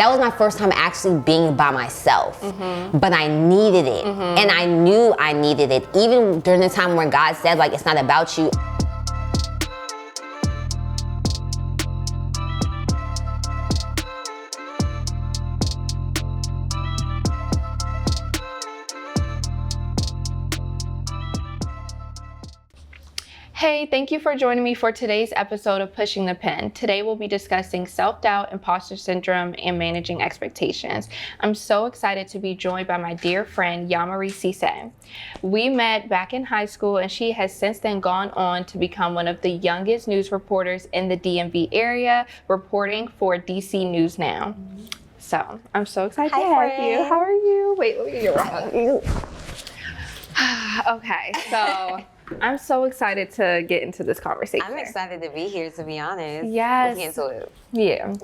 that was my first time actually being by myself. But I needed it. And I knew I needed it. Even during the time when God said, like, it's not about you. Hey, thank you for joining me for today's episode of Pushing the Pen. Today we'll be discussing self-doubt, imposter syndrome, and managing expectations. I'm so excited to be joined by my dear friend, Ya-Marie Sessay. We met back in high school, and she has since then gone on to become one of the youngest news reporters in the DMV area, reporting for DC News Now. So I'm so excited to have you. How are you? Wait, let me get your wrong. Okay, so I'm so excited to get into this conversation. I'm excited to be here, to be honest. Yes. Let's get into it. Yeah.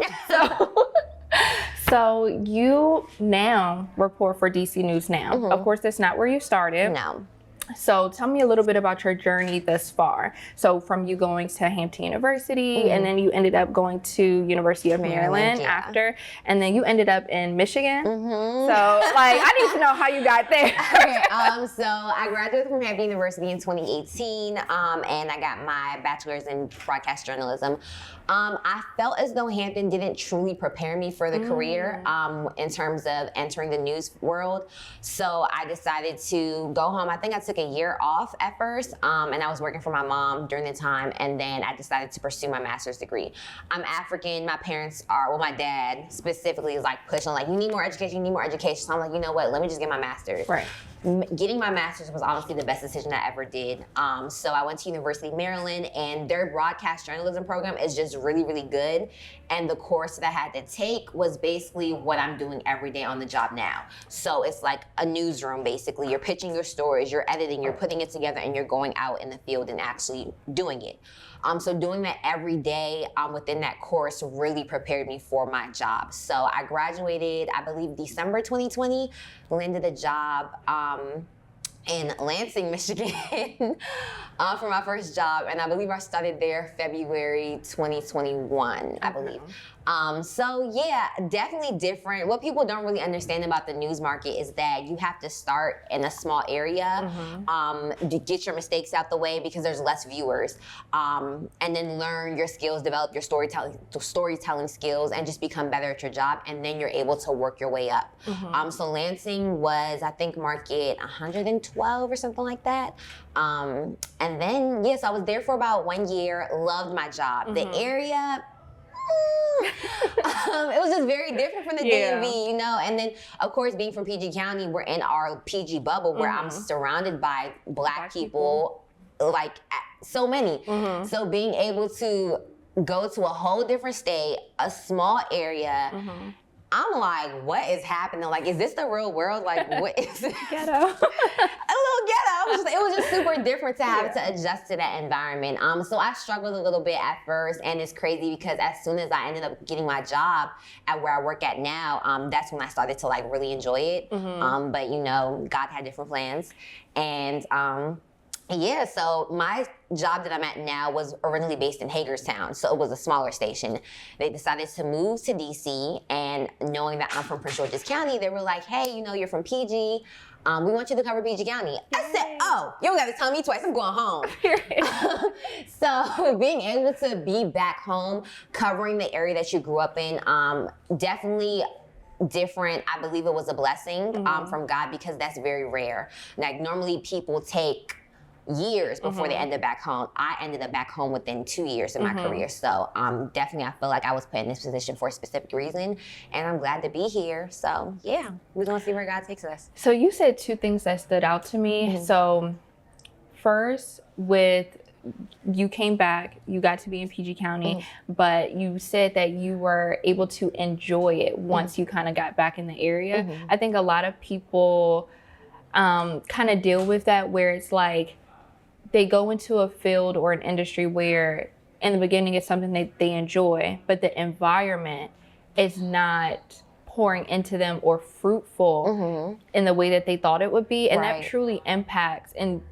So you now report for DC News Now. Of course, that's not where you started. No. So tell me a little bit about your journey thus far. So from you going to Hampton University, and then you ended up going to University of Maryland after, and then you ended up in Michigan. So like, I need to know how you got there. Okay, so I graduated from Hampton University in 2018, and I got my bachelor's in broadcast journalism. I felt as though Hampton didn't truly prepare me for the career in terms of entering the news world. So I decided to go home. I think I took a year off at first, and I was working for my mom during the time, and then I decided to pursue my master's degree. I'm African. My parents are, well, my dad specifically is like pushing, like, you need more education, you need more education. So I'm like, you know what, let me just get my master's. Right. Getting my master's was honestly the best decision I ever did. So I went to University of Maryland, and their broadcast journalism program is just really, really good. And the course that I had to take was basically what I'm doing every day on the job now. So it's like a newsroom, basically. You're pitching your stories, you're editing, you're putting it together, and you're going out in the field and actually doing it. So doing that every day within that course really prepared me for my job. So I graduated, I believe, December 2020, landed a job in Lansing, Michigan for my first job. And I believe I started there February 2021, I believe. So yeah, definitely different. What people don't really understand about the news market is that you have to start in a small area, to get your mistakes out the way because there's less viewers, and then learn your skills, develop your storytelling skills, and just become better at your job. And then you're able to work your way up. So Lansing was, I think, market 112 or something like that. And then, yes, I was there for about 1 year, loved my job. The area, it was just very different from the DMV, you know. And then, of course, being from PG County, we're in our PG bubble where I'm surrounded by black people, like so many. So being able to go to a whole different state, a small area, I'm like, what is happening? Like, is this the real world? Like, what is it? Ghetto. A little ghetto. It was just super different to have to adjust to that environment. So I struggled a little bit at first, and it's crazy because as soon as I ended up getting my job at where I work at now, that's when I started to like really enjoy it. But you know, God had different plans, and yeah, so my job that I'm at now was originally based in Hagerstown, so it was a smaller station. They decided to move to DC, and knowing that I'm from Prince George's County, they were like, hey, you know, you're from PG, we want you to cover PG County. I said, oh, you don't got to tell me twice, I'm going home. So being able to be back home, covering the area that you grew up in, definitely different. I believe it was a blessing from God, because that's very rare. Like, normally people take years before they end up back home. I ended up back home within 2 years of my career. So definitely I feel like I was put in this position for a specific reason, and I'm glad to be here. So yeah, we're gonna see where God takes us. So you said two things that stood out to me. So first, you came back, you got to be in PG County, but you said that you were able to enjoy it once you kind of got back in the area. I think a lot of people kind of deal with that, where it's like, they go into a field or an industry where in the beginning it's something that they enjoy, but the environment is not pouring into them or fruitful in the way that they thought it would be. And that truly impacts and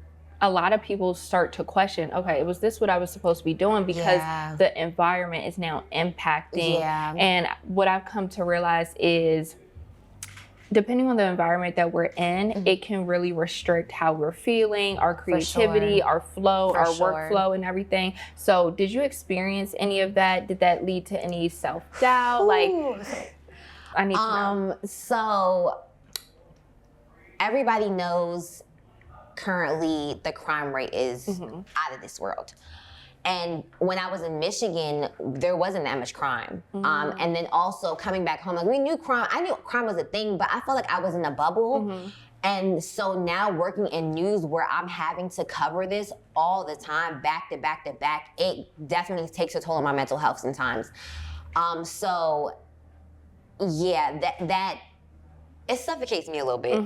a lot of people start to question, okay, was this what I was supposed to be doing? Because the environment is now impacting. And what I've come to realize is, depending on the environment that we're in, it can really restrict how we're feeling, our creativity, our flow, our workflow, and everything. So did you experience any of that? Did that lead to any self-doubt? Like, I need to know. So everybody knows currently the crime rate is out of this world. And when I was in Michigan, there wasn't that much crime. And then also coming back home, like I knew crime was a thing, but I felt like I was in a bubble. And so now working in news where I'm having to cover this all the time, back to back to back, it definitely takes a toll on my mental health sometimes. So yeah, that it suffocates me a little bit.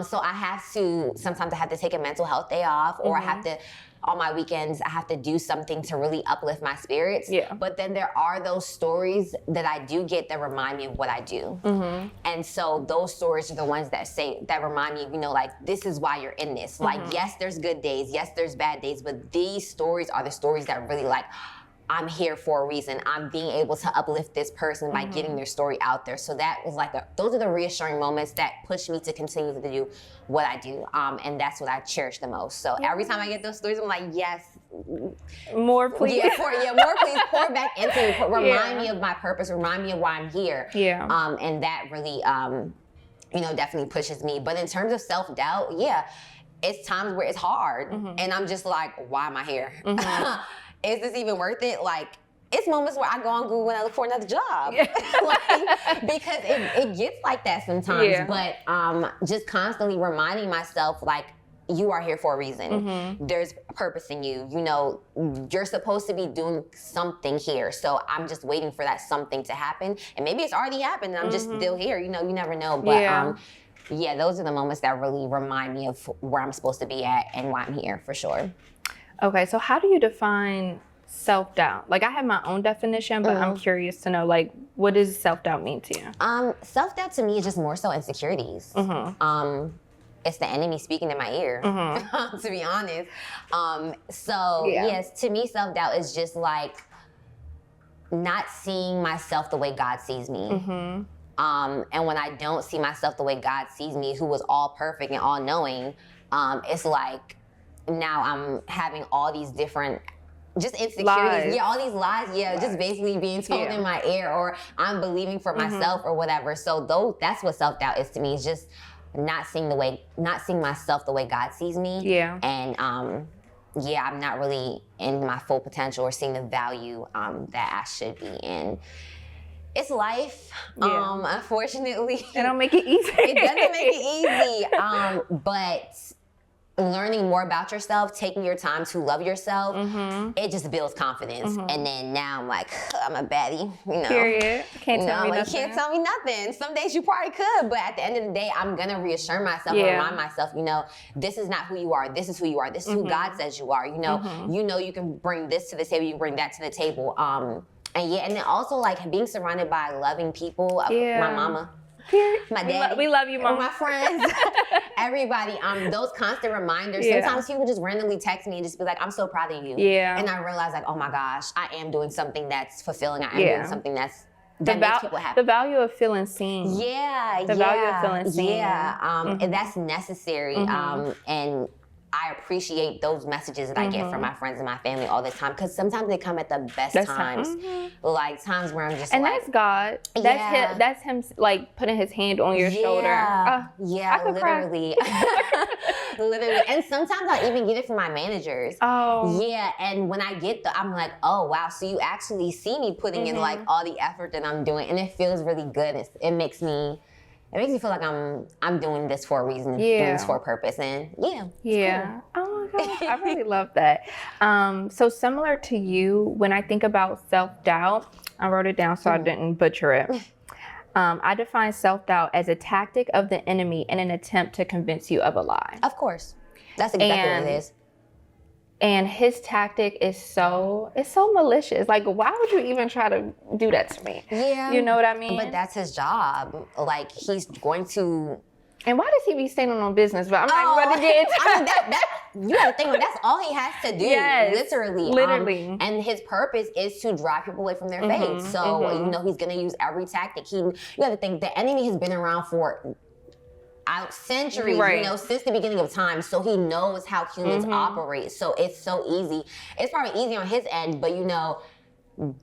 So sometimes I have to take a mental health day off, or I have to, on my weekends, I have to do something to really uplift my spirits. But then there are those stories that I do get that remind me of what I do. And so those stories are the ones that remind me, like, this is why you're in this. Like, yes, there's good days, yes, there's bad days, but these stories are the stories that really, like, I'm here for a reason. I'm being able to uplift this person by getting their story out there. So that was like, those are the reassuring moments that push me to continue to do what I do. And that's what I cherish the most. So every time I get those stories, I'm like, yes. More please. More please, pour back into me. Remind me of my purpose, remind me of why I'm here. And that really, definitely pushes me. But in terms of self-doubt, it's times where it's hard. And I'm just like, why am I here? Is this even worth it? Like, it's moments where I go on Google and I look for another job. Because it gets like that sometimes. But just constantly reminding myself, like, you are here for a reason. There's a purpose in you. You're supposed to be doing something here. So I'm just waiting for that something to happen. And maybe it's already happened and I'm just still here. You never know. But those are the moments that really remind me of where I'm supposed to be at and why I'm here, for sure. Okay, so how do you define self-doubt? Like, I have my own definition, but I'm curious to know, like, what does self-doubt mean to you? Self-doubt to me is just more so insecurities. It's the enemy speaking in my ear, to be honest. Yes, to me, self-doubt is just like not seeing myself the way God sees me. And when I don't see myself the way God sees me, who was all perfect and all knowing, it's like, now I'm having all these different just insecurities. Lies. All these lies. Just basically being told in my ear, or I'm believing for myself or whatever. So that's what self-doubt is to me. It's just not seeing myself the way God sees me. And I'm not really in my full potential or seeing the value that I should be in. It's life, unfortunately. It don't make it easy. It doesn't make it easy, but learning more about yourself, taking your time to love yourself, it just builds confidence. And then now I'm like, I'm a baddie, Period. Can't tell me nothing. You can't tell me nothing. Some days you probably could, but at the end of the day, I'm gonna reassure myself and remind myself, this is not who you are. This is who you are. This is who God says you are. You can bring this to the table. You can bring that to the table. And then also like being surrounded by loving people. My mama. My dad, we love you, Mom. My friends, everybody. Those constant reminders. Sometimes people just randomly text me and just be like, "I'm so proud of you." And I realize, like, oh my gosh, I am doing something that's fulfilling. I am doing something that makes people happy. The value of feeling seen. The value of feeling seen. And that's necessary. And I appreciate those messages that I get from my friends and my family all the time, because sometimes they come at the best times, like times where I'm just and that's God. That's him like putting his hand on your shoulder. Literally. Literally. And sometimes I'll even get it from my managers. And when I get I'm like, oh wow, so you actually see me putting in like all the effort that I'm doing, and it feels really good. It makes me feel like I'm doing this for a reason, doing this for a purpose, and cool. Oh my gosh, I really love that. So similar to you, when I think about self-doubt, I wrote it down so I didn't butcher it. I define self-doubt as a tactic of the enemy in an attempt to convince you of a lie. Of course, that's exactly what it is. And his tactic is so malicious. Like, why would you even try to do that to me? You know what I mean? But that's his job. Like, he's going to And why does he be staying on business? But I'm not about to get into you gotta think, that's all he has to do. Yes, literally. Literally. And his purpose is to drive people away from their faith. So, you know, he's gonna use every tactic. You gotta think, the enemy has been around for centuries, you know, since the beginning of time. So he knows how humans operate. So it's so easy. It's probably easy on his end, but, you know,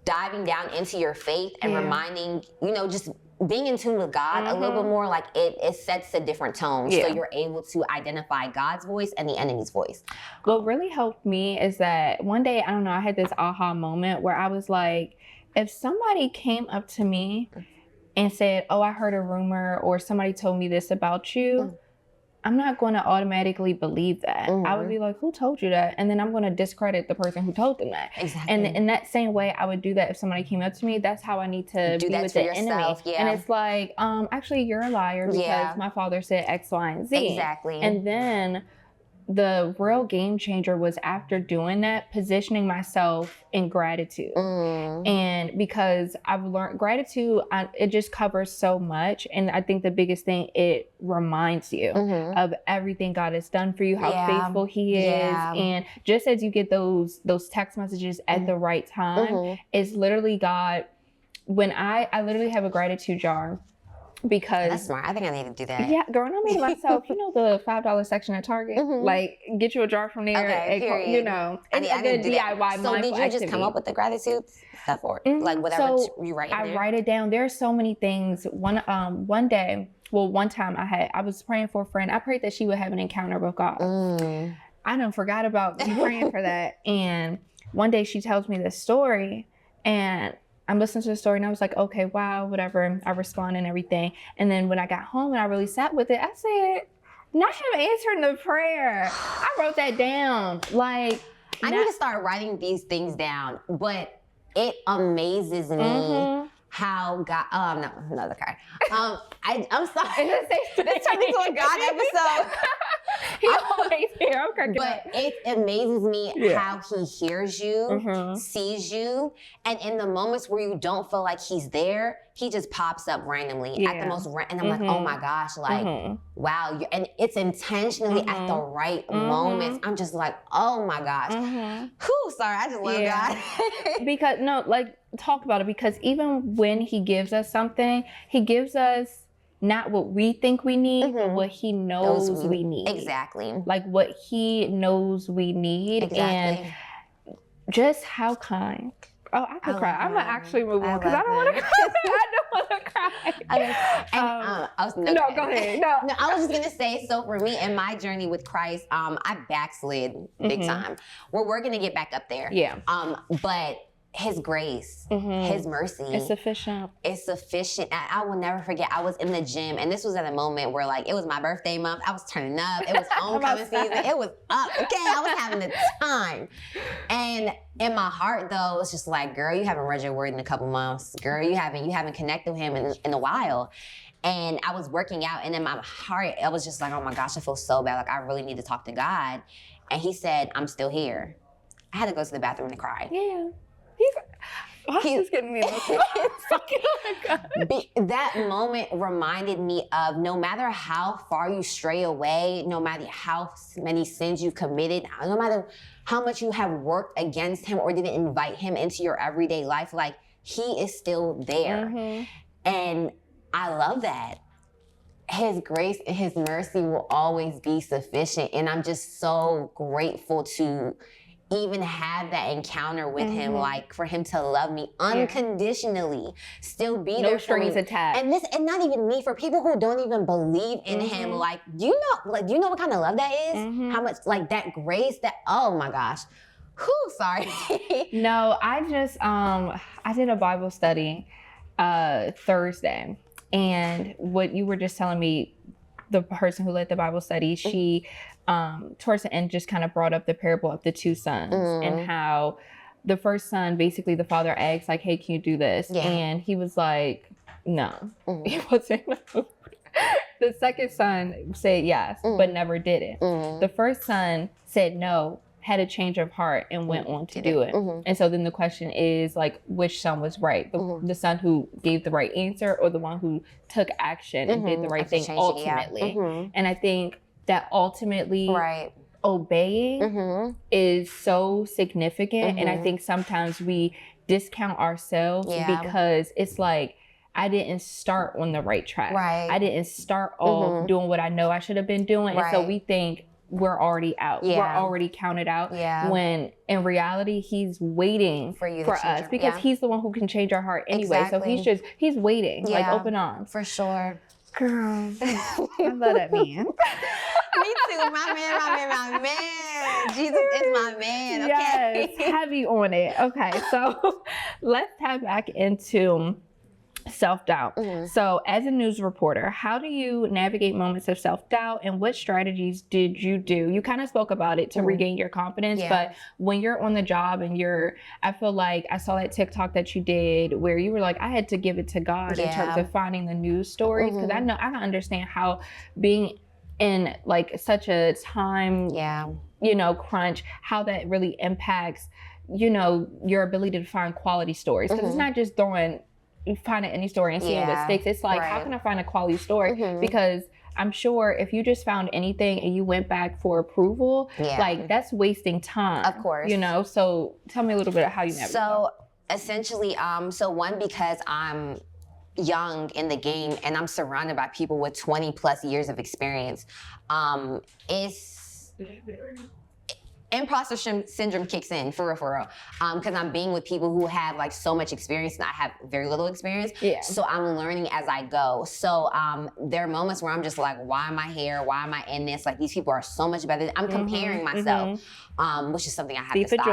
diving down into your faith and reminding, you know, just being in tune with God a little bit more, like it sets a different tone. So you're able to identify God's voice and the enemy's voice. What really helped me is that one day, I don't know, I had this aha moment where I was like, if somebody came up to me and said, oh, I heard a rumor, or somebody told me this about you, I'm not going to automatically believe that. I would be like, who told you that? And then I'm going to discredit the person who told them that. Exactly. And in that same way, I would do that if somebody came up to me. That's how I need to do be that with to the yourself, enemy. And it's like, actually, you're a liar because my father said X, Y, and Z. Exactly. And then the real game changer was after doing that, positioning myself in gratitude. And because I've learned gratitude, it just covers so much. And I think the biggest thing, it reminds you of everything God has done for you, how faithful he is. And just as you get those text messages at the right time, it's literally God. When I literally have a gratitude jar. Because that's smart. I think I need to do that. Yeah, girl, and I made it myself. You know the $5 section at Target? Like, get you a jar from there. Okay, you know, it's a good DIY. So did you just come up with the gratitude stuff, or like whatever you write in there? I write it down. There are so many things. One time I was praying for a friend. I prayed that she would have an encounter with God. I done forgot about you praying for that. And one day she tells me this story, and I'm listening to the story, and I was like, okay, wow, whatever. I respond and everything. And then when I got home and I really sat with it, I said, not him answering the prayer. I wrote that down. Like, I need to start writing these things down, but it amazes me how God, no, another card. I'm sorry. This turned into a God episode. He always here. But it amazes me how he hears you, sees you, and in the moments where you don't feel like he's there, he just pops up randomly at the most, and I'm like, oh my gosh, like, wow. And it's intentionally at the right moments. I'm just like, oh my gosh. Whew, sorry, I just love God. Because, no, like, talk about it, because even when he gives us something, he gives us not what we think we need, but what he knows we need. Exactly. Like what he knows we need. Exactly. And just how kind. Oh, I could cry. I'm going to actually move on because I don't want to cry. I don't want to cry. No, go ahead. No, I was just going to say, so for me in my journey with Christ, I backslid big time. We're working to get back up there. Yeah. But his grace, his mercy. It's sufficient. It's sufficient. I will never forget, I was in the gym, and this was at a moment where, like, it was my birthday month. I was turning up. It was homecoming season. It was up. Okay, I was having the time. And in my heart, though, it was just like, girl, you haven't read your word in a couple months. Girl, you haven't connected with him in a while. And I was working out, and in my heart, I was just like, oh my gosh, I feel so bad. Like, I really need to talk to God. And he said, I'm still here. I had to go to the bathroom and cry. Yeah. He's getting me emotional. That moment reminded me of, no matter how far you stray away, no matter how many sins you've committed, no matter how much you have worked against him or didn't invite him into your everyday life, like, he is still there. And I love that. His grace and his mercy will always be sufficient. And I'm just so grateful to even have that encounter with him, like, for him to love me unconditionally, still be there for me. No strings attached. And not even me, for people who don't even believe in him, like, do you know what kind of love that is? How much, like, that grace, that, oh my gosh. Whew, sorry. No, I just, I did a Bible study Thursday, and what you were just telling me, the person who led the Bible study, she, towards the end, just kind of brought up the parable of the two sons and how the first son, basically the father asked, like, hey, can you do this? And he was like, no. He wasn't. The second son said yes, but never did it. The first son said no had a change of heart and went on to do it. And so then the question is like, which son was right? The son who gave the right answer, or the one who took action and did the right thing ultimately? And I think that ultimately obeying is so significant. And I think sometimes we discount ourselves because it's like, I didn't start on the right track. I didn't start off doing what I know I should have been doing. And so we think we're already out. We're already counted out. When in reality, he's waiting for us because he's the one who can change our heart anyway. So he's waiting, like open arms. For sure. Girl, I love that man. Me too. My man. Jesus is my man. Okay. Yes, heavy on it. Okay, so let's tap back into self-doubt. So as a news reporter, how do you navigate moments of self-doubt, and what strategies did you do? You kind of spoke about it to regain your confidence, but when you're on the job and I feel like I saw that TikTok that you did where you were like, I had to give it to God in terms of finding the news stories, because I can understand how being in like such a time, crunch, how that really impacts, your ability to find quality stories. Because it's not just finding any story and seeing what sticks. It's like, how can I find a quality story? Because I'm sure if you just found anything and you went back for approval, like that's wasting time. Of course. So tell me a little bit of how you navigate. So essentially, one, because I'm young in the game and I'm surrounded by people with 20 plus years of experience, imposter syndrome kicks in for real. Because I'm being with people who have like so much experience and I have very little experience. So I'm learning as I go. So there are moments where I'm just like, why am I here? Why am I in this? Like, these people are so much better. I'm comparing myself, which is something I have to stop.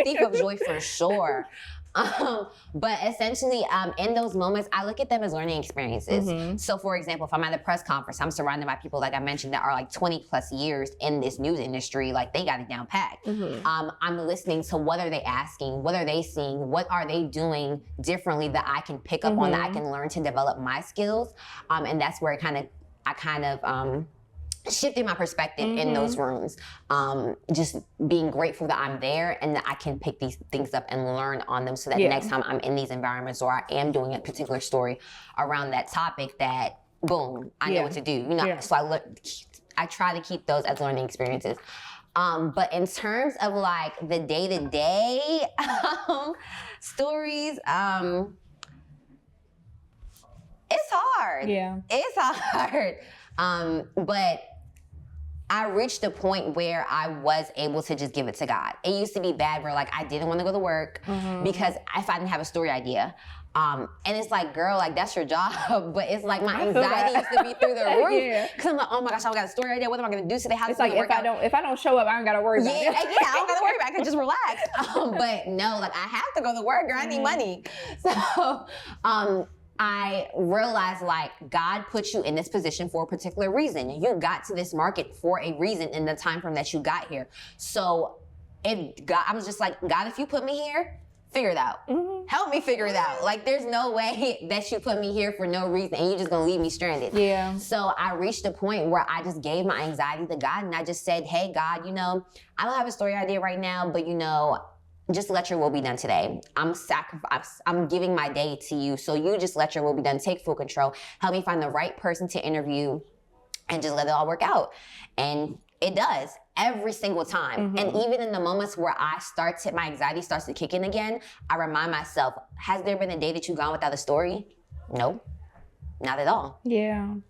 Thief of joy for sure. But essentially, in those moments, I look at them as learning experiences. So for example, if I'm at a press conference, I'm surrounded by people, like I mentioned, that are like 20 plus years in this news industry, like they got it down packed. I'm listening to what are they asking, what are they seeing, what are they doing differently that I can pick up on, that I can learn to develop my skills. And that's where I kind of shifting my perspective in those rooms, just being grateful that I'm there and that I can pick these things up and learn on them, so that next time I'm in these environments or I am doing a particular story around that topic, that boom, I know what to do. So I try to keep those as learning experiences. But in terms of like the day-to-day stories, it's hard. It's hard. But I reached a point where I was able to just give it to God. It used to be bad where like I didn't want to go to work because if I didn't have a story idea. And it's like, girl, like that's your job. But it's like my anxiety used to be through the roof. Cause I'm like, oh my gosh, I got a story idea. What am I gonna do today? How it's like if I don't show up, I don't gotta worry about it. I don't gotta worry about it. I can just relax. But no, like I have to go to work, girl. I need money. So I realized like God put you in this position for a particular reason. You got to this market for a reason in the time frame that you got here. So I was just like, God, if you put me here, figure it out. Help me figure it out. Like there's no way that you put me here for no reason and you're just gonna leave me stranded. So I reached a point where I just gave my anxiety to God and I just said, hey God, I don't have a story idea right now, but just let your will be done today. I'm giving my day to you. So you just let your will be done. Take full control. Help me find the right person to interview and just let it all work out. And it does every single time. And even in the moments where my anxiety starts to kick in again, I remind myself, has there been a day that you've gone without a story? No, not at all.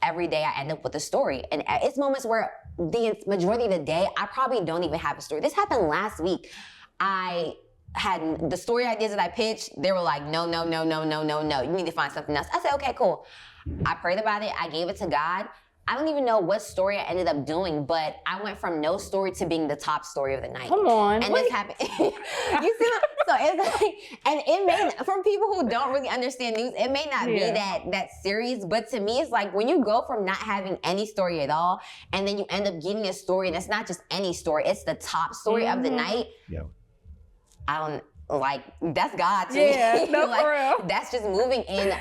Every day I end up with a story. And it's moments where the majority of the day, I probably don't even have a story. This happened last week. I had the story ideas that I pitched, they were like, no. You need to find something else. I said, okay, cool. I prayed about it. I gave it to God. I don't even know what story I ended up doing, but I went from no story to being the top story of the night. Come on. And this happened. You see what? So it's like, and it may, from people who don't really understand news, it may not be that serious, but to me, it's like when you go from not having any story at all, and then you end up getting a story, and it's not just any story, it's the top story of the night. I don't, like, that's God to me. No, like, for real. That's just moving in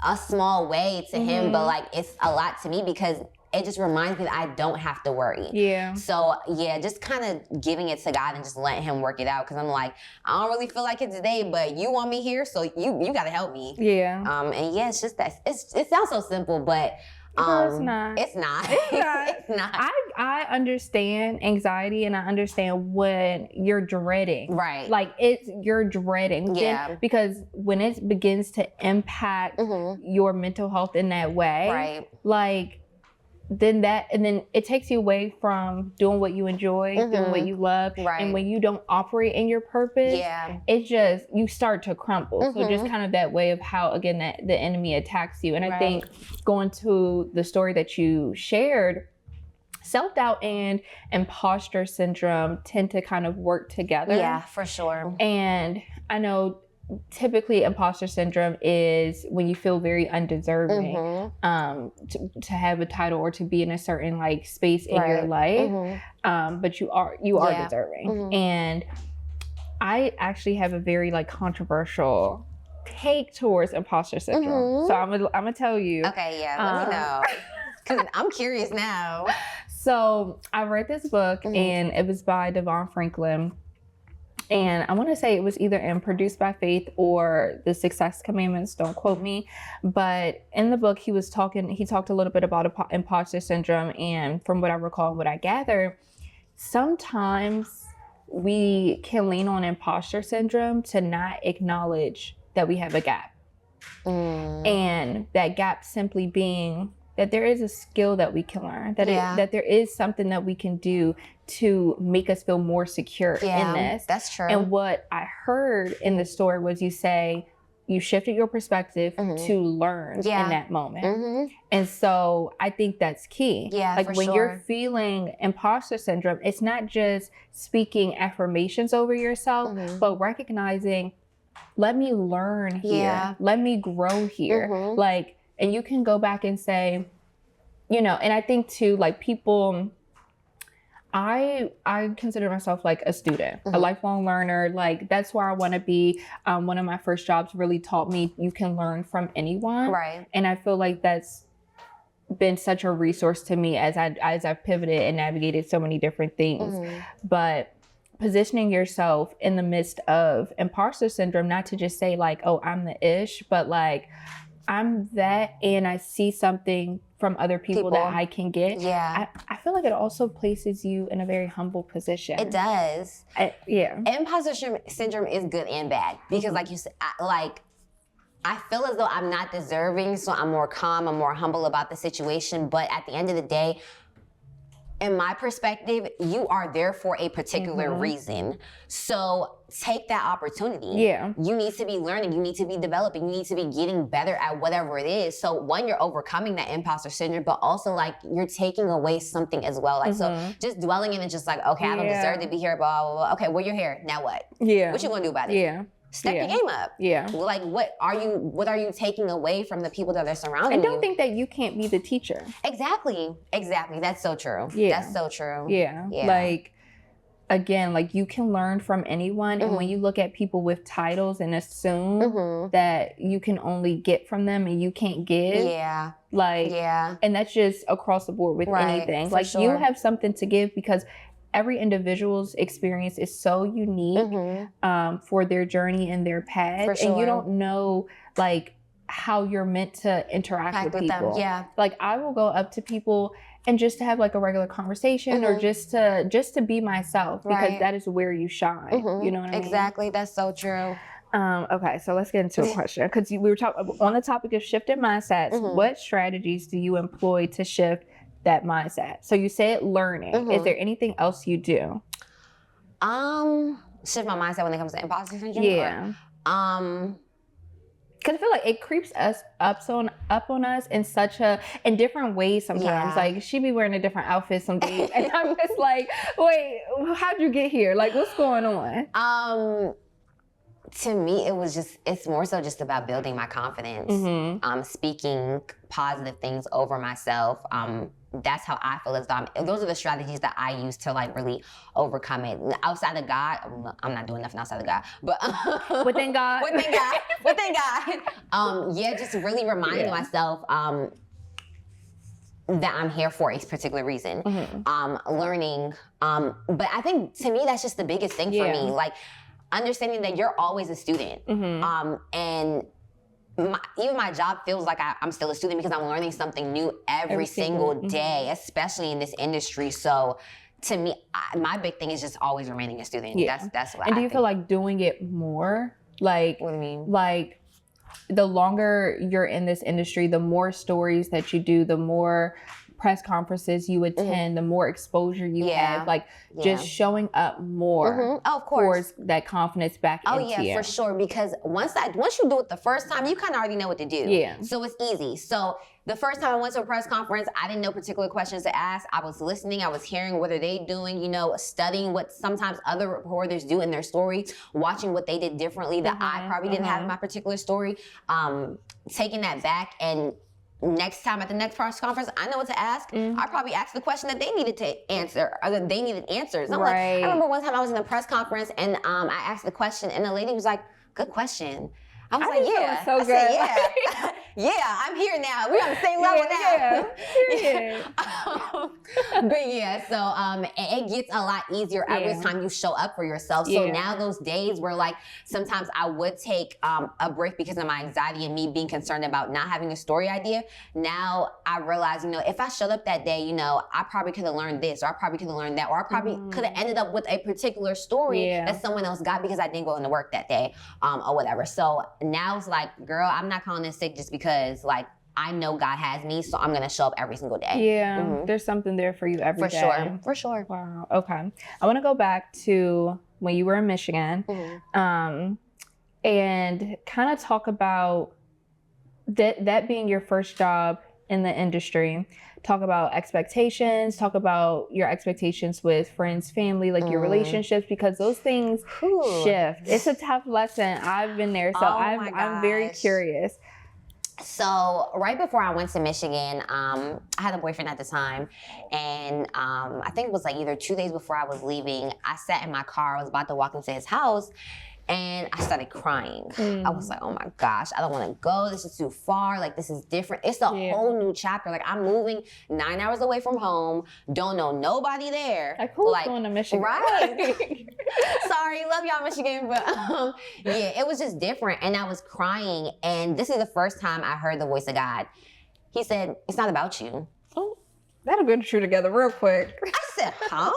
a small way to him, but like it's a lot to me because it just reminds me that I don't have to worry. Yeah. So yeah, just kind of giving it to God and just letting him work it out. Cause I'm like, I don't really feel like it today, but you want me here, so you gotta help me. Yeah. And yeah, it's just that it sounds so simple, but no, it's not. It's not. It's not. It's not. I understand anxiety, and I understand when you're dreading. Right. Like you're dreading. Yeah. Because when it begins to impact your mental health in that way, Right. like then it takes you away from doing what you enjoy, doing what you love. Right. And when you don't operate in your purpose, it just, you start to crumble. So just kind of that way of how, again, that the enemy attacks you. And I think going to the story that you shared, self-doubt and imposter syndrome tend to kind of work together. Yeah, for sure. And I know typically imposter syndrome is when you feel very undeserving to have a title or to be in a certain like space in your life, but you are deserving. And I actually have a very like controversial take towards imposter syndrome, so I'm gonna tell you. Okay, yeah, let me know, because I'm curious now. So I read this book and it was by Devon Franklin. And I want to say it was either in Produced by Faith or The Success Commandments, don't quote me. But in the book, he talked a little bit about imposter syndrome. And from what I recall, what I gather, sometimes we can lean on imposter syndrome to not acknowledge that we have a gap. And that gap simply being that there is a skill that we can learn, that there is something that we can do to make us feel more secure in this. That's true. And what I heard in the story was you say you shifted your perspective to learn in that moment. And so I think that's key. Yeah, like for when sure. you're feeling imposter syndrome, it's not just speaking affirmations over yourself, but recognizing, let me learn here. Let me grow here. Like, and you can go back and say, you know, and I think too, like people, I consider myself like a student, a lifelong learner. Like that's where I want to be. One of my first jobs really taught me you can learn from anyone. Right. And I feel like that's been such a resource to me as I've pivoted and navigated so many different things. But positioning yourself in the midst of imposter syndrome, not to just say like, oh, I'm the ish, but like, I'm that and I see something from other people that I can get. Yeah. I feel like it also places you in a very humble position. It does. Yeah. Imposter syndrome is good and bad because like you said, I feel as though I'm not deserving, so I'm more calm, I'm more humble about the situation. But at the end of the day, in my perspective, you are there for a particular reason. So take that opportunity. Yeah. You need to be learning, you need to be developing, you need to be getting better at whatever it is. So one, you're overcoming that imposter syndrome, but also like you're taking away something as well. Like so just dwelling in it, just like, okay, I don't deserve to be here, blah, blah, blah. Okay, well, you're here, now what? Yeah. What you gonna do about it? Yeah. Step your game up. Yeah. Like what are you taking away from the people that are surrounding And you? don't think that you can't be the teacher. Exactly. That's so true. Yeah. That's so true. Yeah. Like, again, like you can learn from anyone. And when you look at people with titles and assume that you can only get from them and you can't give. Yeah. Like, and that's just across the board with anything. Like you have something to give because every individual's experience is so unique for their journey and their path. And you don't know like how you're meant to interact with people. Them. Yeah. Like I will go up to people and just to have like a regular conversation or just to be myself because that is where you shine. You know what I mean? Exactly. That's so true. Okay, so let's get into a question because we were talking on the topic of shifting mindsets. What strategies do you employ to shift that mindset? So you said learning. Is there anything else you do? Shift my mindset when it comes to imposter syndrome. Yeah. Because I feel like it creeps us up on us in different ways sometimes. Yeah. Like she be wearing a different outfit some days, and I'm just like, wait, how'd you get here? Like, what's going on? To me, it's more so just about building my confidence. Speaking positive things over myself. That's how I feel as though those are the strategies that I use to like really overcome it. Outside of God, I'm not doing nothing outside of God, but within God, within God. Yeah, just really reminding myself, that I'm here for a particular reason. Learning. But I think to me, that's just the biggest thing for me. Like understanding that you're always a student. And even my job feels like I'm still a student because I'm learning something new every single day, especially in this industry. So to me, my big thing is just always remaining a student. That's what I think. And do you feel like doing it more? Like, what do you mean? Like, the longer you're in this industry, the more stories that you do, the more press conferences you attend, the more exposure you have, like just showing up more of course. towards that confidence back into you. Oh yeah, for sure. Because once you do it the first time, you kind of already know what to do. Yeah. So it's easy. So the first time I went to a press conference, I didn't know particular questions to ask. I was listening. I was hearing what are they doing, studying what sometimes other reporters do in their story, watching what they did differently that I probably didn't have in my particular story, taking that back, and next time at the next press conference, I know what to ask. I probably asked the question that they needed to answer, or that they needed answers. I'm like, I remember one time I was in a press conference and I asked the question and the lady was like, good question. I was like, yeah. So I said, yeah. Yeah, I'm here now. We're on the same level now. But yeah, so it gets a lot easier every time you show up for yourself. So now those days where like sometimes I would take a break because of my anxiety and me being concerned about not having a story idea. Now I realize, if I showed up that day, I probably could have learned this, or I probably could have learned that, or I probably could have ended up with a particular story that someone else got because I didn't go into work that day, or whatever. So now it's like, girl, I'm not calling in sick just because like I know God has me, so I'm going to show up every single day. Yeah, there's something there for you every day. For sure. Wow, okay. I want to go back to when you were in Michigan and kind of talk about that being your first job in the industry. Talk about expectations, talk about your expectations with friends, family, like your relationships, because those things shift. It's a tough lesson. I've been there, so I'm very curious. So right before I went to Michigan, I had a boyfriend at the time, and I think it was like either 2 days before I was leaving, I sat in my car, I was about to walk into his house, and I started crying. I was like, oh my gosh, I don't want to go. This is too far. Like, this is different. It's a whole new chapter. Like, I'm moving 9 hours away from home. Don't know nobody there. Like, who's going to Michigan? Right. Sorry, love y'all, Michigan. But yeah, it was just different. And I was crying. And this is the first time I heard the voice of God. He said, it's not about you. Oh, that'll get you together real quick. I said, huh?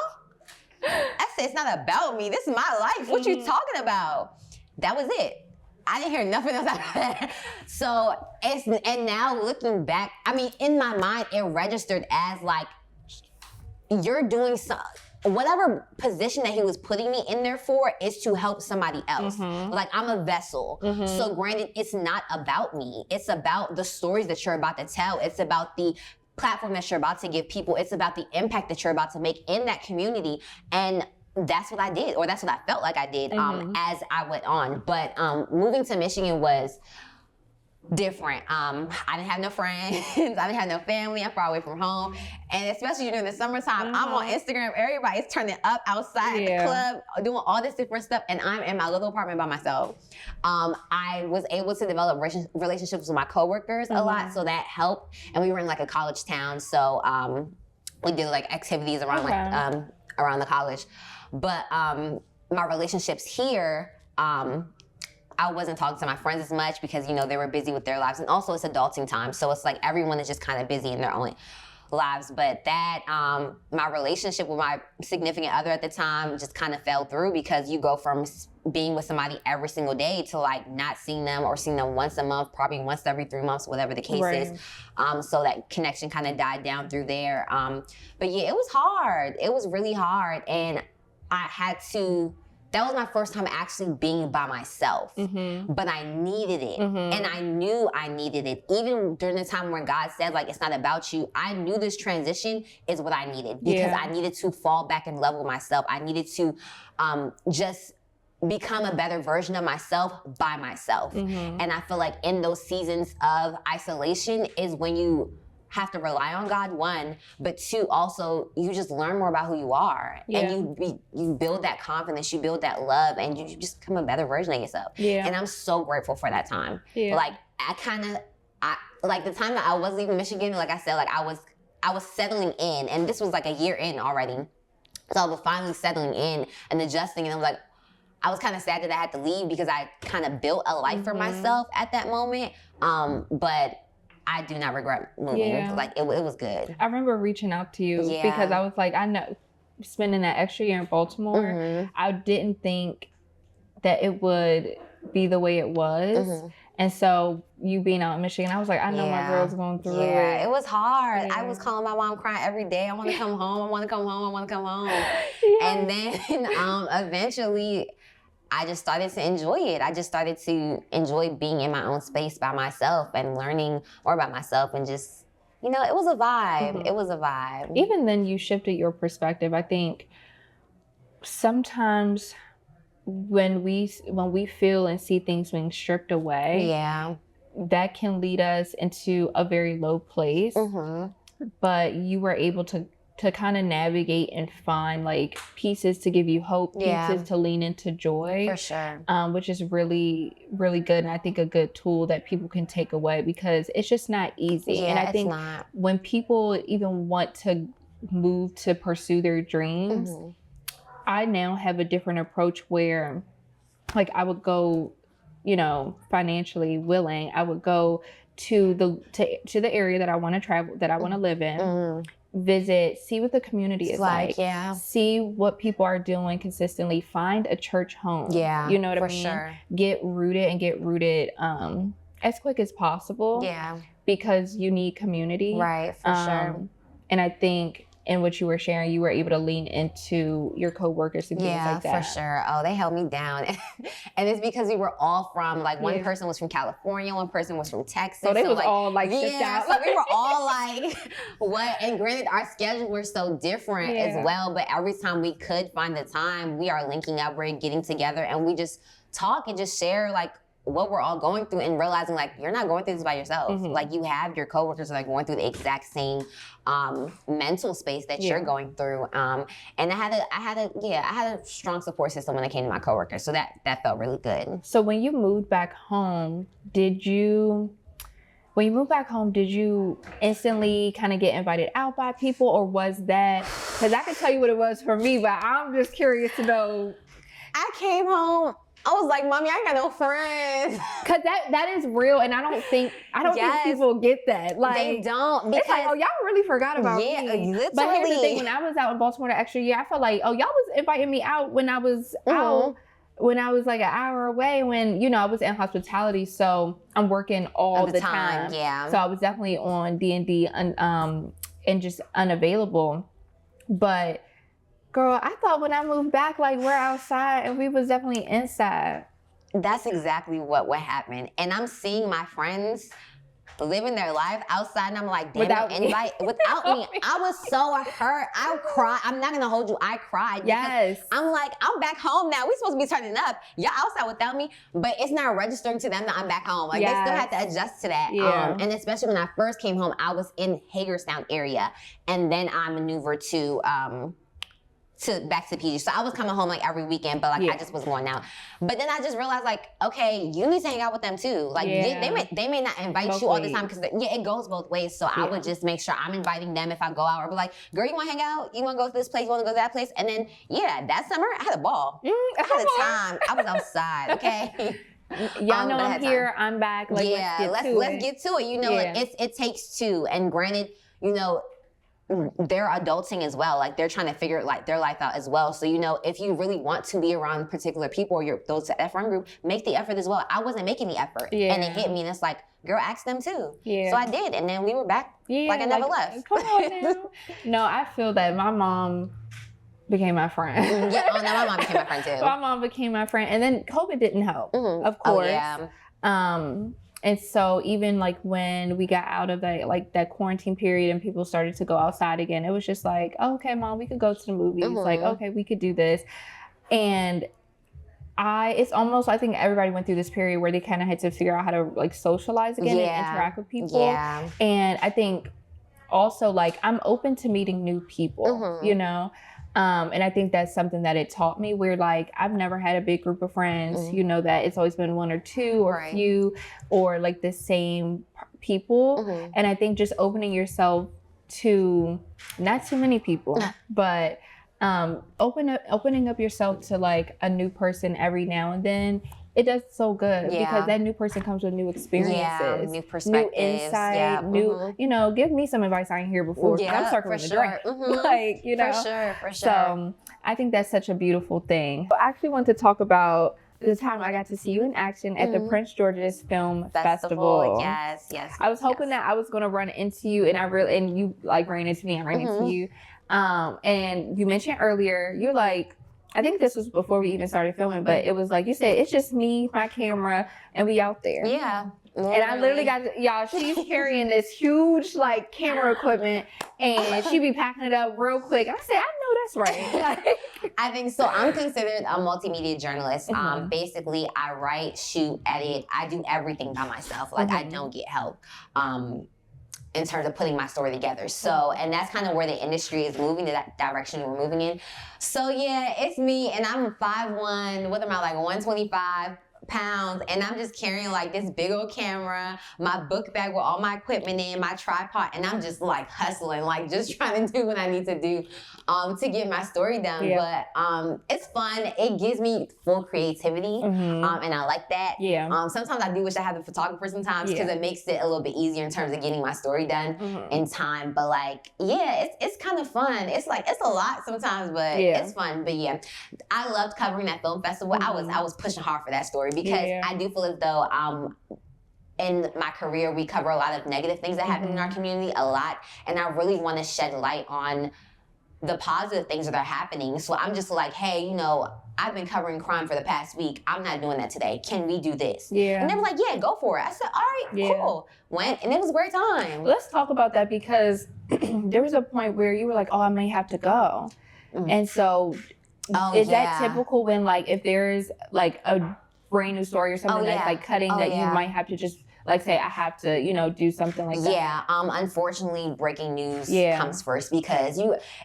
I said, it's not about me. This is my life. What you talking about? That was it. I didn't hear nothing else after that. So, and now looking back, I mean, in my mind, it registered as like, you're doing whatever position that he was putting me in there for is to help somebody else. Like, I'm a vessel. So granted, it's not about me. It's about the stories that you're about to tell. It's about the platform that you're about to give people. It's about the impact that you're about to make in that community. And that's what I did, or that's what I felt like I did as I went on. But moving to Michigan was different. I didn't have no friends. I didn't have no family. I'm far away from home. And especially during the summertime, I'm on Instagram. Everybody's turning up outside at the club, doing all this different stuff. And I'm in my little apartment by myself. I was able to develop relationships with my coworkers a lot. So that helped. And we were in like a college town. So we did like activities around around the college. But my relationships here, I wasn't talking to my friends as much because, they were busy with their lives. And also it's adulting time. So it's like everyone is just kind of busy in their own lives. But that, my relationship with my significant other at the time just kind of fell through because you go from being with somebody every single day to like not seeing them or seeing them once a month, probably once every 3 months, whatever the case is. So that connection kind of died down through there. But yeah, it was hard. It was really hard. And I had to, that was my first time actually being by myself, but I needed it. And I knew I needed it. Even during the time when God said, like, it's not about you, I knew this transition is what I needed because I needed to fall back and level myself. I needed to just become a better version of myself by myself. And I feel like in those seasons of isolation is when you have to rely on God, one, but two, also you just learn more about who you are, and you build that confidence, you build that love, and you just become a better version of yourself. And I'm so grateful for that time. Like like the time that I wasn't leaving Michigan, like I said, like I I was settling in, and this was like a year in already. So I was finally settling in and adjusting, and I was kind of sad that I had to leave because I kind of built a life for myself at that moment. But I do not regret moving. Yeah. Like, it was good. I remember reaching out to you because I was like, I know, spending that extra year in Baltimore, I didn't think that it would be the way it was. And so you being out in Michigan, I was like, I know my girl's going through it. Yeah, it was hard. I was calling my mom crying every day. I want to come home. I want to come home. I want to come home. And then eventually I just started to enjoy it. I just started to enjoy being in my own space by myself and learning more about myself, and just, you know, it was a vibe. It was a vibe. Even then you shifted your perspective. I think sometimes when we feel and see things being stripped away, that can lead us into a very low place. But you were able to kind of navigate and find like pieces to give you hope, pieces to lean into joy. For sure. Which is really, really good. And I think a good tool that people can take away, because it's just not easy. Yeah, and I think when people even want to move to pursue their dreams, I now have a different approach where, like, I would go, you know, financially willing, I would go to the area that I want to travel, that I want to live in, visit, see what the community is like, see what people are doing consistently, find a church home. You know what I mean? Sure. Get rooted as quick as possible. Because you need community. Right, for sure. And I think in what you were sharing, you were able to lean into your coworkers and things like that. Yeah, for sure. Oh, they held me down. And it's because we were all from, like, one person was from California, one person was from Texas. So they was like, all like shipped out. So we were all like, what? And granted, our schedules were so different as well, but every time we could find the time, we are linking up, we're getting together, and we just talk and just share, like, what we're all going through, and realizing, like, you're not going through this by yourself. Like, you have your coworkers that are going through the exact same mental space that you're going through. And I had a strong support system when it came to my coworkers. So that felt really good. So when you moved back home, did you instantly kind of get invited out by people, or was that, because I can tell you what it was for me, but I'm just curious to know. I came home, I was like, Mommy, I ain't got no friends. Cause that is real, and I don't think people get that. Like, they don't. It's like, oh, y'all really forgot about me. Literally. But here's the thing: when I was out in Baltimore the extra year, I felt like, oh, y'all was inviting me out when I was out, when I was like an hour away. When, you know, I was in hospitality, so I'm working all the time. So I was definitely on D&D and just unavailable. But girl, I thought when I moved back, like, we're outside, and we was definitely inside. That's exactly what would happen. And I'm seeing my friends living their life outside, and I'm like, damn, without me. I was so hurt. I cried. I'm not gonna hold you. I cried. Yes. I'm like, I'm back home now. We supposed to be turning up. Y'all outside without me, but it's not registering to them that I'm back home. Like, they still have to adjust to that. And especially when I first came home, I was in Hagerstown area, and then I maneuvered to back to PG. So I was coming home like every weekend, but like I just was going out. But then I just realized, like, okay, you need to hang out with them too. Like, they may not invite you all the time, because it goes both ways. So I would just make sure I'm inviting them if I go out, or be like, girl, you want to hang out? You want to go to this place? You want to go to that place? And then that summer I had a ball. I had a time. I was outside. Okay. Y'all know I'm here. I'm back. Like, let's get to it. You know, like, it takes two. And granted, you know, they're adulting as well. Like, they're trying to figure like their life out as well. So, you know, if you really want to be around particular people, or that friend group, make the effort as well. I wasn't making the effort, and it hit me, and it's like, girl, ask them too. So I did, and then we were back. Like, I never left. Come on now. No, I feel that my mom became my friend. My mom became my friend too. My mom became my friend, and then COVID didn't help, of course. And so even like when we got out of that quarantine period and people started to go outside again, it was just like, oh, okay, Mom, we could go to the movies. Like, okay, we could do this. And it's almost, I think everybody went through this period where they kind of had to figure out how to like socialize again and interact with people. And I think also, like, I'm open to meeting new people, you know? And I think that's something that it taught me, where like, I've never had a big group of friends, you know, that it's always been one or two or few, or like the same people. And I think just opening yourself to not too many people, but opening up yourself to like a new person every now and then, it does so good because that new person comes with new experiences, new perspectives, new insight, new, you know, give me some advice I ain't hear before. I'm circling the drain. Like, you know, for sure. So I think that's such a beautiful thing. I actually want to talk about the time I got to see you in action at the Prince George's Film Festival. Yes. I was hoping that I was going to run into you, and you like ran into me. I ran into you. And you mentioned earlier, you're like, I think this was before we even started filming, but it was like you said, it's just me, my camera, and we out there. Yeah. And I literally got y'all, she's carrying this huge like camera equipment and she be packing it up real quick. I said, I know that's right. I think so. I'm considered a multimedia journalist. Basically, I write, shoot, edit. I do everything by myself. Like I don't get help. In terms of putting my story together. So, and that's kind of where the industry is moving, that direction we're moving in. So yeah, it's me, and I'm 5'1", what am I, like 125 pounds, and I'm just carrying like this big old camera, my book bag with all my equipment in, my tripod, and I'm just like hustling, like just trying to do what I need to do to get my story done. But it's fun. It gives me full creativity, and I like that. Sometimes I do wish I had the photographer sometimes because it makes it a little bit easier in terms of getting my story done in time. But like, it's kind of fun. It's like, it's a lot sometimes, but it's fun. But yeah, I loved covering that film festival. I was pushing hard for that story because I do feel as though in my career, we cover a lot of negative things that happen in our community, a lot. And I really want to shed light on the positive things that are happening. So I'm just like, hey, you know, I've been covering crime for the past week. I'm not doing that today. Can we do this? And they were like, yeah, go for it. I said, all right, cool. Went, and it was a great time. Let's talk about that because there was a point where you were like, oh, I may have to go. And so is that typical when like, if there's like a brand new story or something that's like cutting that you might have to just like say I have to, you know, do something like that? Unfortunately, breaking news comes first because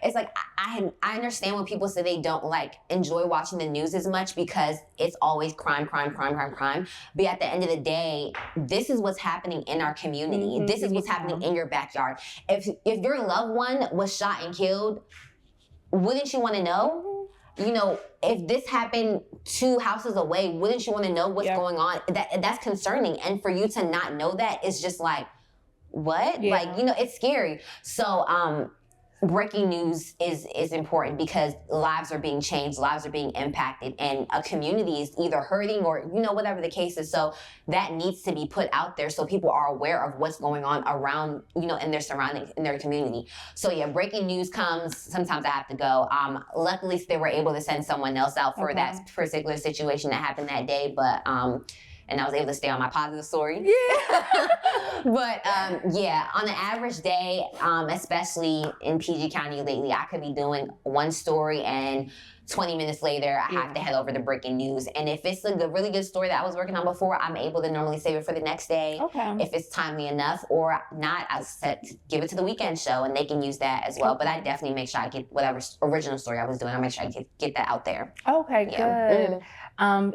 it's like I understand when people say they don't like enjoy watching the news as much because it's always crime. But at the end of the day, this is what's happening in our community. This is what's happening in your backyard. If your loved one was shot and killed, wouldn't you want to know? You know, if this happened 2 houses away, wouldn't you want to know what's going on? That's concerning. And for you to not know that is just like, what? Like, you know, it's scary. So, breaking news is important because lives are being changed, lives are being impacted, and a community is either hurting or, you know, whatever the case is. So that needs to be put out there so people are aware of what's going on around, you know, in their surroundings, in their community. So yeah, breaking news comes, sometimes I have to go. Luckily they were able to send someone else out for that particular situation that happened that day, but and I was able to stay on my positive story. But on an average day, especially in PG County lately, I could be doing one story and 20 minutes later, I have to head over to breaking news. And if it's a really good story that I was working on before, I'm able to normally save it for the next day. If it's timely enough, or not, I give it to the weekend show and they can use that as well. But I definitely make sure I get whatever original story I was doing, I make sure I get that out there. Good.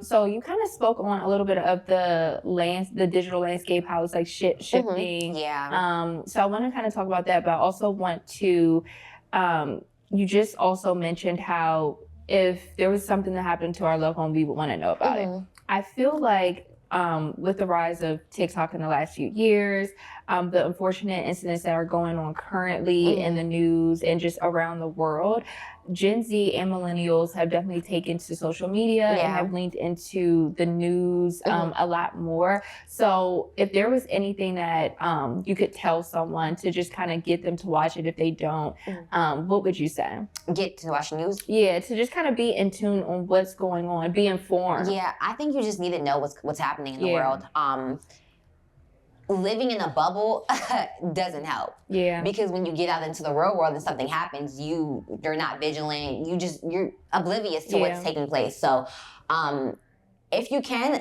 So you kind of spoke on a little bit of the digital landscape, how it's like shifting. So I want to kind of talk about that, but I also want to, you just also mentioned how if there was something that happened to our loved one, we would want to know about it. I feel like with the rise of TikTok in the last few years, the unfortunate incidents that are going on currently in the news and just around the world, Gen Z and millennials have definitely taken to social media and have leaned into the news a lot more. So if there was anything that you could tell someone to just kind of get them to watch it if they don't, what would you say? Get to watch the news? Yeah, to just kind of be in tune on what's going on, be informed. Yeah, I think you just need to know what's happening in the world. Living in a bubble doesn't help. Because when you get out into the real world and something happens, you're not vigilant. You're oblivious to what's taking place. So, if you can,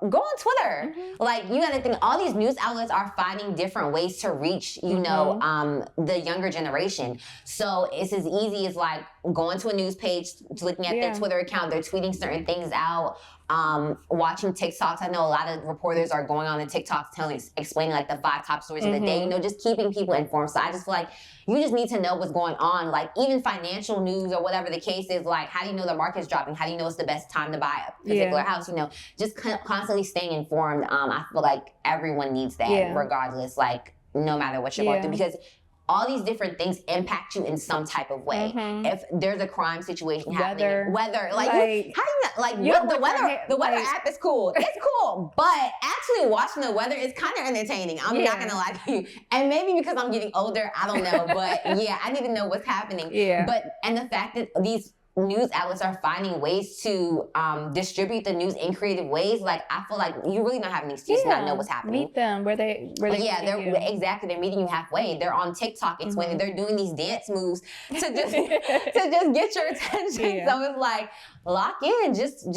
go on Twitter. Like, you gotta think, all these news outlets are finding different ways to reach, you know, the younger generation. So it's as easy as like, going to a news page, looking at their Twitter account, they're tweeting certain things out, watching TikToks. I know a lot of reporters are going on the TikToks explaining like the 5 top stories of the day, just keeping people informed. So I just feel like you just need to know what's going on, like even financial news or whatever the case is, like how do you know the market's dropping? How do you know it's the best time to buy a particular house? Just constantly staying informed. I feel like everyone needs that regardless, like no matter what you're going through, because all these different things impact you in some type of way. If there's a crime situation happening, weather, like how do you the weather app is cool. It's cool, but actually watching the weather is kind of entertaining. I'm not gonna lie to you. And maybe because I'm getting older, I don't know, but I need to know what's happening. But and the fact that these news outlets are finding ways to distribute the news in creative ways, like I feel like you really don't have an excuse to not know what's happening. Meet them where they exactly, they're meeting you halfway. They're on TikTok explaining, they're doing these dance moves to just get your attention. So it's like lock in, just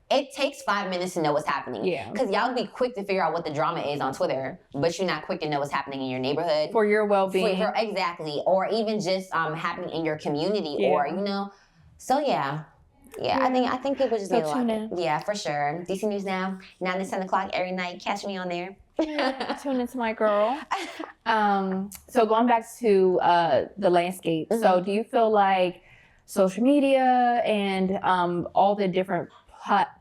it takes 5 minutes to know what's happening. Because y'all be quick to figure out what the drama is on Twitter, but you're not quick to know what's happening in your neighborhood. For your well-being. Exactly. Or even just happening in your community or, So I think people just need a lot. Yeah, for sure. DC News Now, 9 to 10 o'clock every night. Catch me on there. Tune into my girl. So going back to the landscape. So do you feel like social media and all the different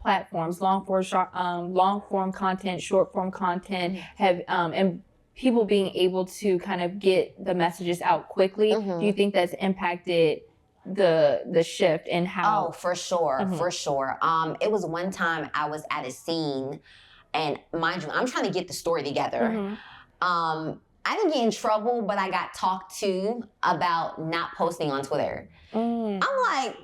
platforms, long form content, short form content, have and people being able to kind of get the messages out quickly, do you think that's impacted the shift and how? Oh, for sure. It was one time I was at a scene, and mind you, I'm trying to get the story together. I didn't get in trouble, but I got talked to about not posting on Twitter. I'm like,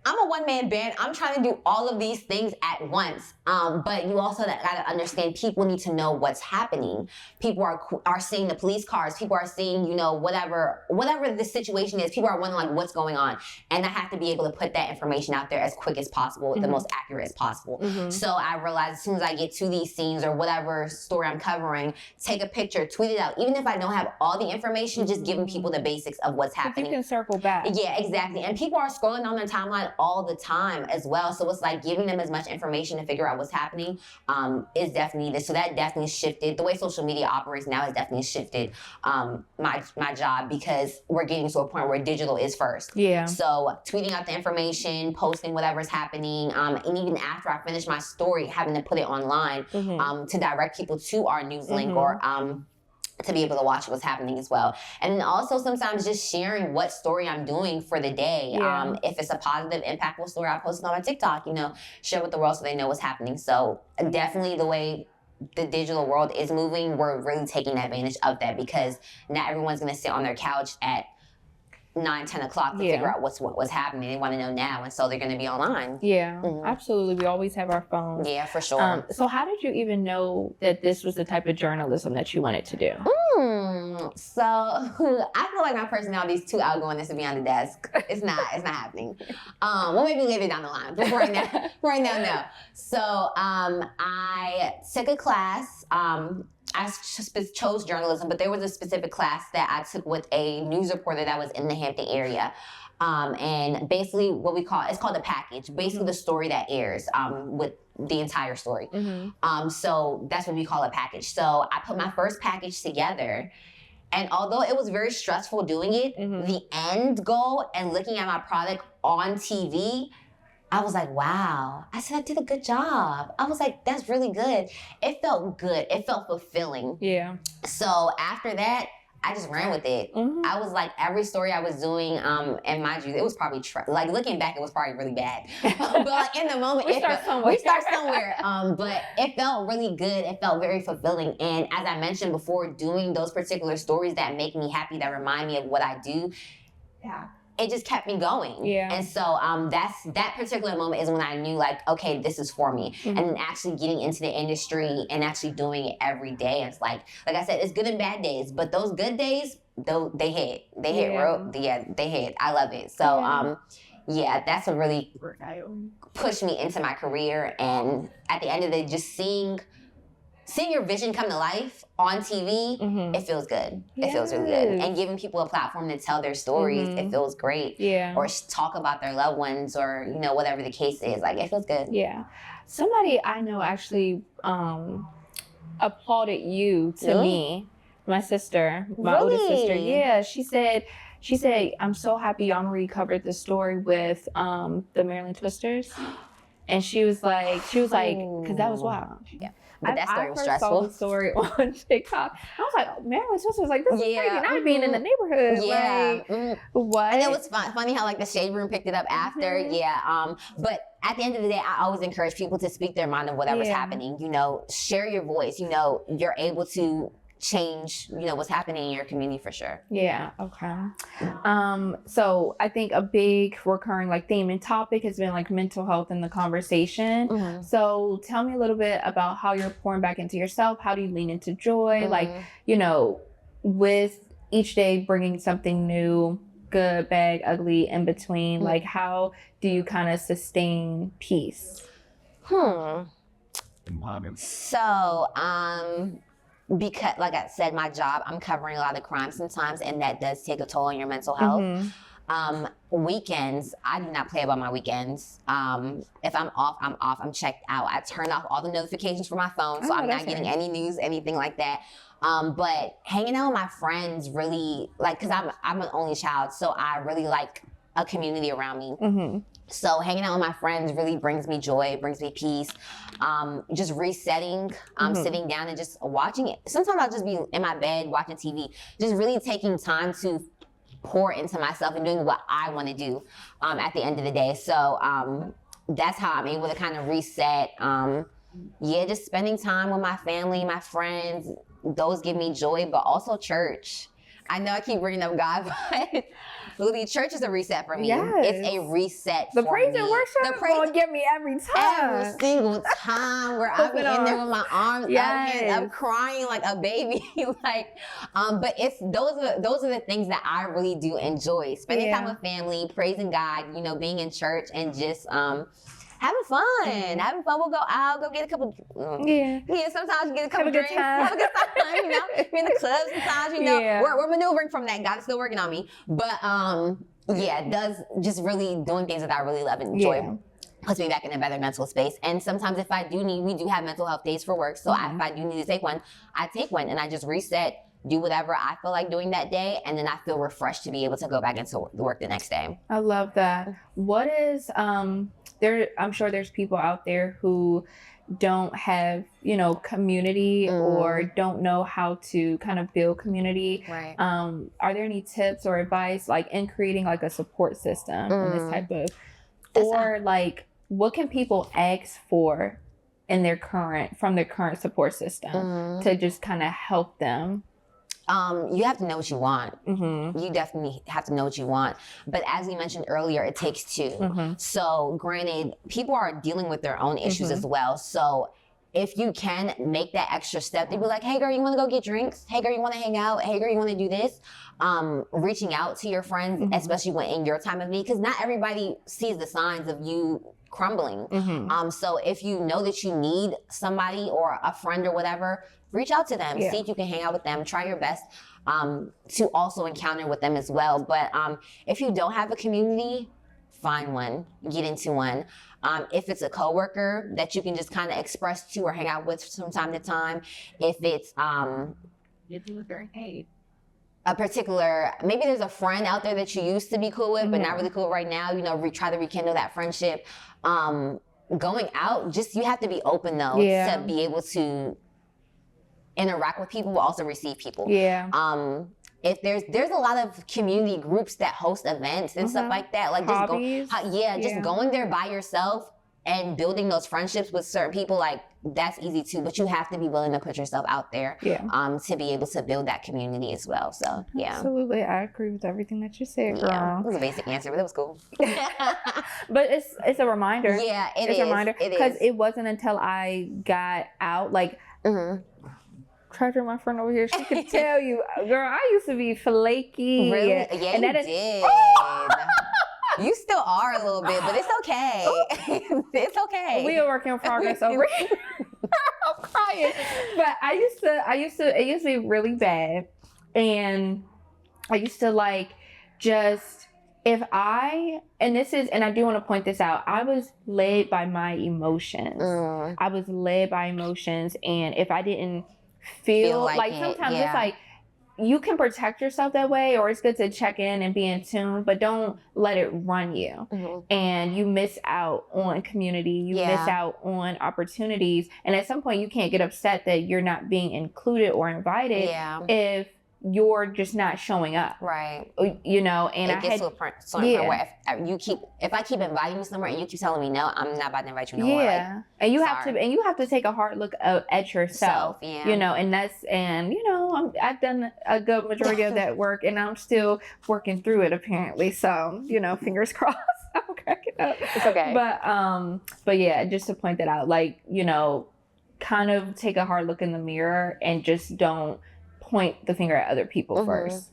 I'm a one-man band. I'm trying to do all of these things at once. But you also got to understand people need to know what's happening. People are seeing the police cars. People are seeing, whatever the situation is. People are wondering like what's going on. And I have to be able to put that information out there as quick as possible, the most accurate as possible. So I realized as soon as I get to these scenes or whatever story I'm covering, take a picture, tweet it out. Even if I don't have all the information, just giving people the basics of what's happening. You can circle back. Yeah, exactly. And people are scrolling on their timeline all the time as well. So it's like giving them as much information to figure out what's happening is definitely needed. So that definitely shifted. The way social media operates now has definitely shifted my job, because we're getting to a point where digital is first. So tweeting out the information, posting whatever's happening, and even after I finish my story, having to put it online to direct people to our news link or to be able to watch what's happening as well. And then also sometimes just sharing what story I'm doing for the day. If it's a positive, impactful story, I post it on my TikTok, share with the world so they know what's happening. So definitely the way the digital world is moving, we're really taking advantage of that, because not everyone's gonna sit on their couch at 9, 10 o'clock to figure out what's happening. They want to know now, and so they're going to be online. Absolutely. We always have our phones. Yeah, for sure. So how did you even know that this was the type of journalism that you wanted to do? So I feel like my personality is too outgoing to be on the desk. It's not happening. Well, maybe later down the line, but right now, no. So I took a class. I chose journalism, but there was a specific class that I took with a news reporter that was in the Hampton area. And basically it's called a package, basically the story that airs with the entire story. So that's what we call a package. So I put my first package together, and although it was very stressful doing it, the end goal and looking at my product on TV, I was like, wow. I said, I did a good job. I was like, that's really good. It felt good. It felt fulfilling. So after that, I just ran with it. I was like, every story I was doing, and mind you, it was probably, looking back, it was probably really bad. But like in the moment, we start somewhere. But it felt really good. It felt very fulfilling. And as I mentioned before, doing those particular stories that make me happy, that remind me of what I do, it just kept me going. And so that particular moment is when I knew, like, okay, this is for me. And then actually getting into the industry and actually doing it every day. It's like I said, it's good and bad days, but those good days, they hit. They hit. I love it. So that's what really pushed me into my career. And at the end of the day, just seeing seeing your vision come to life on TV, it feels good. It feels really good. And giving people a platform to tell their stories, it feels great. Yeah. Or talk about their loved ones, or, you know, whatever the case is. Like, it feels good. Yeah. Somebody I know actually applauded you to me, my sister, my oldest sister. Yeah, she said, I'm so happy Ya-Marie covered the story with the Maryland Twisters. And she was like, because that was wild. Yeah. But that story was stressful. I saw the story on TikTok. I was like, oh, Maryland Twisters, like, this is crazy. Not being in the neighborhood. Yeah. Like, what? And it was funny how, like, the Shade Room picked it up after. Yeah. But at the end of the day, I always encourage people to speak their mind of whatever's happening. You know, share your voice. You know, you're able to change, you know, what's happening in your community for sure. Yeah. Okay. So I think a big recurring like theme and topic has been like mental health in the conversation. So tell me a little bit about how you're pouring back into yourself. How do you lean into joy? Like, you know, with each day bringing something new, good, bad, ugly, in between, like how do you kind of sustain peace? So, because, like I said, my job, I'm covering a lot of crime sometimes, and that does take a toll on your mental health. Weekends, I do not play about my weekends. If I'm off, I'm off. I'm checked out. I turn off all the notifications from my phone, so I'm not getting any news, anything like that. But hanging out with my friends really, like, because I'm an only child, so I really like a community around me. So hanging out with my friends really brings me joy, brings me peace. Just resetting, sitting down and just watching it. Sometimes I'll just be in my bed watching TV, just really taking time to pour into myself and doing what I want to do at the end of the day. So that's how I'm able to kind of reset. Just spending time with my family, my friends, those give me joy, but also church. I know I keep bringing up God, but really, church is a reset for me. It's a reset for me. The praise and worship will get me every time. Every single time where I've been in there with my arms up, crying like a baby. Like, but it's those are the things that I really do enjoy. Spending time with family, praising God, you know, being in church, and just having fun. Having fun. We'll go out, go get a couple. Sometimes you get a couple drinks. Have a good time. You know, we're in the club sometimes. You know, we're maneuvering from that. God is still working on me. But it does just really doing things that I really love and enjoy. Puts me back in a better mental space. And sometimes if I do need, we do have mental health days for work. So if I do need to take one, I take one, and I just reset. Do whatever I feel like doing that day, and then I feel refreshed to be able to go back into work the next day. I love that. What is there? I'm sure there's people out there who don't have, you know, community or don't know how to kind of build community. Right. Are there any tips or advice like in creating like a support system in this type of, like what can people ask for in their current support system to just kind of help them? You have to know what you want. You definitely have to know what you want. But as we mentioned earlier, it takes two. So granted, people are dealing with their own issues as well. So if you can make that extra step, they'd be like, hey girl, you want to go get drinks? Hey girl, you want to hang out? Hey girl, you want to do this? Reaching out to your friends, especially when in your time of need, because not everybody sees the signs of you crumbling. So if you know that you need somebody or a friend or whatever, reach out to them, see if you can hang out with them, try your best to also encounter with them as well. But if you don't have a community, find one, get into one. If it's a coworker that you can just kind of express to or hang out with from time to time, if it's a particular, maybe there's a friend out there that you used to be cool with, but not really cool right now, you know, try to rekindle that friendship. Going out, just you have to be open though to be able to interact with people, but also receive people. If there's a lot of community groups that host events and stuff like that, like just going there by yourself and building those friendships with certain people, like that's easy too, but you have to be willing to put yourself out there to be able to build that community as well. So absolutely, I agree with everything that you said, girl. It was a basic answer, but it was cool. But it's a reminder. It's a reminder because it wasn't until I got out, like Treasure, my friend over here, she could tell you, girl, I used to be flaky. Really? Yeah, and you did. You still are a little bit, but it's okay. It's okay. We are work in progress over here. I'm crying. lying. But it used to be really bad. And I used to like just, and I do want to point this out, I was led by my emotions. I was led by emotions. And if I didn't feel like sometimes it's like, you can protect yourself that way, or it's good to check in and be in tune, but don't let it run you. And you miss out on community, you miss out on opportunities. And at some point you can't get upset that you're not being included or invited if you're just not showing up. Right. You know, and it gets to a point where if I keep inviting you somewhere and you keep telling me no, I'm not about to invite you nowhere. Like, and you have to take a hard look at yourself. You know, and you know, I've done a good majority of that work, and I'm still working through it apparently. So, you know, fingers crossed. I'm cracking up. It's okay. But yeah, just to point that out, like, you know, kind of take a hard look in the mirror and just don't point the finger at other people first.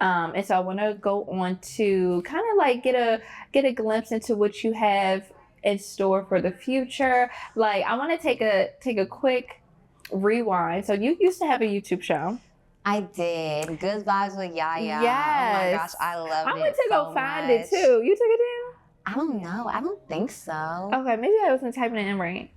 And so I want to go on to kind of like get a glimpse into what you have in store for the future. Like, I want to take a quick rewind. So you used to have a YouTube show. I did. Good Vibes with Yaya. Yes. Oh my gosh, I loved it. I went to go find it too. You took it down? I don't know. I don't think so. Okay, maybe I wasn't typing it in right.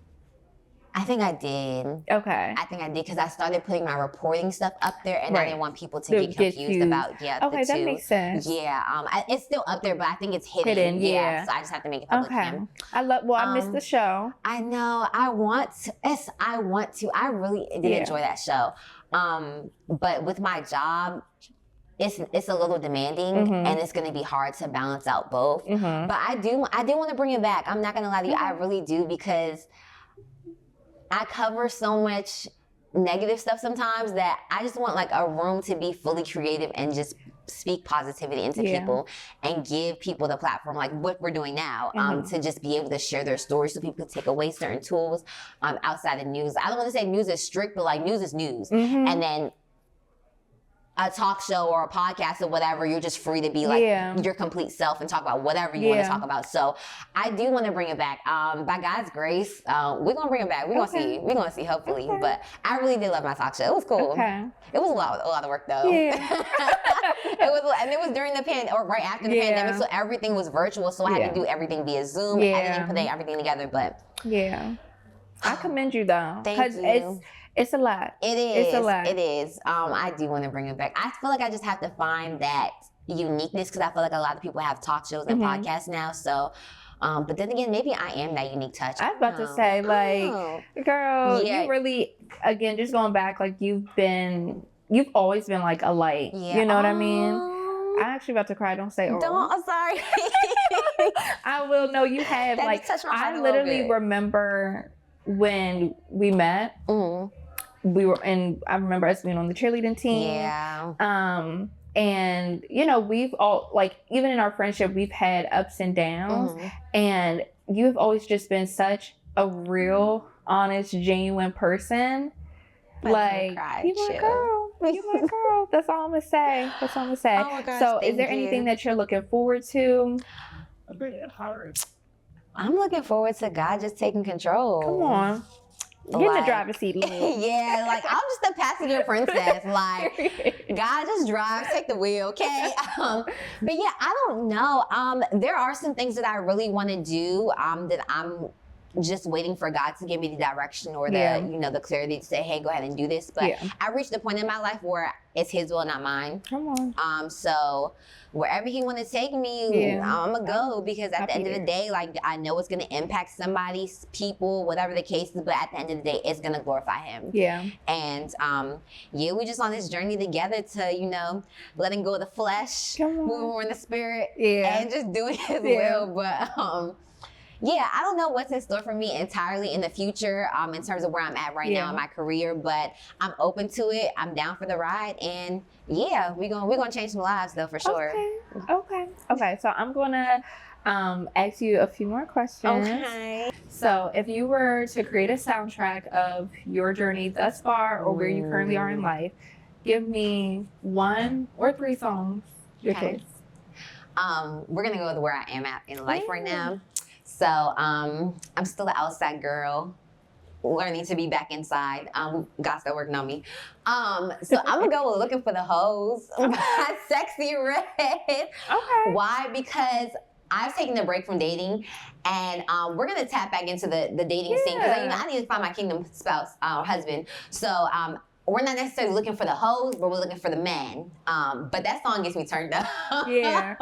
I think I did. Okay. I think I did because I started putting my reporting stuff up there, and I didn't want people to get confused about the two. That makes sense. Yeah. It's still up there, but I think it's hidden. Yeah. So I just have to make it public. Okay. I missed the show. I know. I want to. I really did enjoy that show. But with my job, it's a little demanding, and it's going to be hard to balance out both. But I do want to bring it back. I'm not going to lie to you. I really do, because I cover so much negative stuff sometimes that I just want like a room to be fully creative and just speak positivity into people and give people the platform, like what we're doing now, to just be able to share their stories so people can take away certain tools outside of news. I don't want to say news is strict, but like news is news. And then a talk show or a podcast or whatever, you're just free to be like your complete self and talk about whatever you want to talk about. So I do want to bring it back. By God's grace, we're gonna bring it back. We're gonna see. We're gonna see, hopefully. But I really did love my talk show. It was cool. It was a lot of work though. It was during the pandemic or right after the pandemic, so everything was virtual. So I had to do everything via Zoom, editing, putting everything together. But I commend you though. Thank you. It's a lot. It is. It's a lot. It is. I do want to bring it back. I feel like I just have to find that uniqueness, because I feel like a lot of people have talk shows and podcasts now. So, but then again, maybe I am that unique touch. I was about to say, like, girl, you really, again, just going back, like you've always been like a light. You know what I mean? I'm actually about to cry. Don't say Don't. I'm sorry. I will. No, you have. That like, touched my heart I literally remember when we met. We were, and I remember us being on the cheerleading team. And you know, we've all, like, even in our friendship, we've had ups and downs. And you've always just been such a real, honest, genuine person. Like, you my girl. You my girl. That's all I'm gonna say. That's all I'm gonna say. Oh my gosh, so is there anything that you're looking forward to? I'm looking forward to God just taking control. Come on. Get in the driver's seat, Lou. Yeah, like I'm just a passenger princess. Like, God, just drive, take the wheel, okay? But yeah, I don't know. There are some things that I really want to do that I'm just waiting for God to give me the direction or the clarity to say, hey, go ahead and do this. But I reached a point in my life where it's His will, not mine. Come on. So wherever He want to take me, I'm gonna go, because at the end of the day, like, I know it's gonna impact somebody's people, whatever the case is. But at the end of the day, it's gonna glorify Him. And we just on this journey together to letting go of the flesh, moving more in the spirit, and just doing His will. But I don't know what's in store for me entirely in the future, in terms of where I'm at right now in my career, but I'm open to it. I'm down for the ride, and we're gonna change some lives though, for sure. Okay. So I'm gonna ask you a few more questions. Okay. So if you were to create a soundtrack of your journey thus far, or where you currently are in life, give me 1 or 3 songs. Your choice. We're gonna go with where I am at in life right now. So I'm still an outside girl. learning to be back inside. God's still working on me. So I'm gonna go with Looking for the Hoes by Sexy Red. Okay. Why? Because I've taken a break from dating, and we're gonna tap back into the dating scene because I need to find my kingdom spouse, husband. So we're not necessarily looking for the hoes, but we're looking for the men. But that song gets me turned up. Yeah.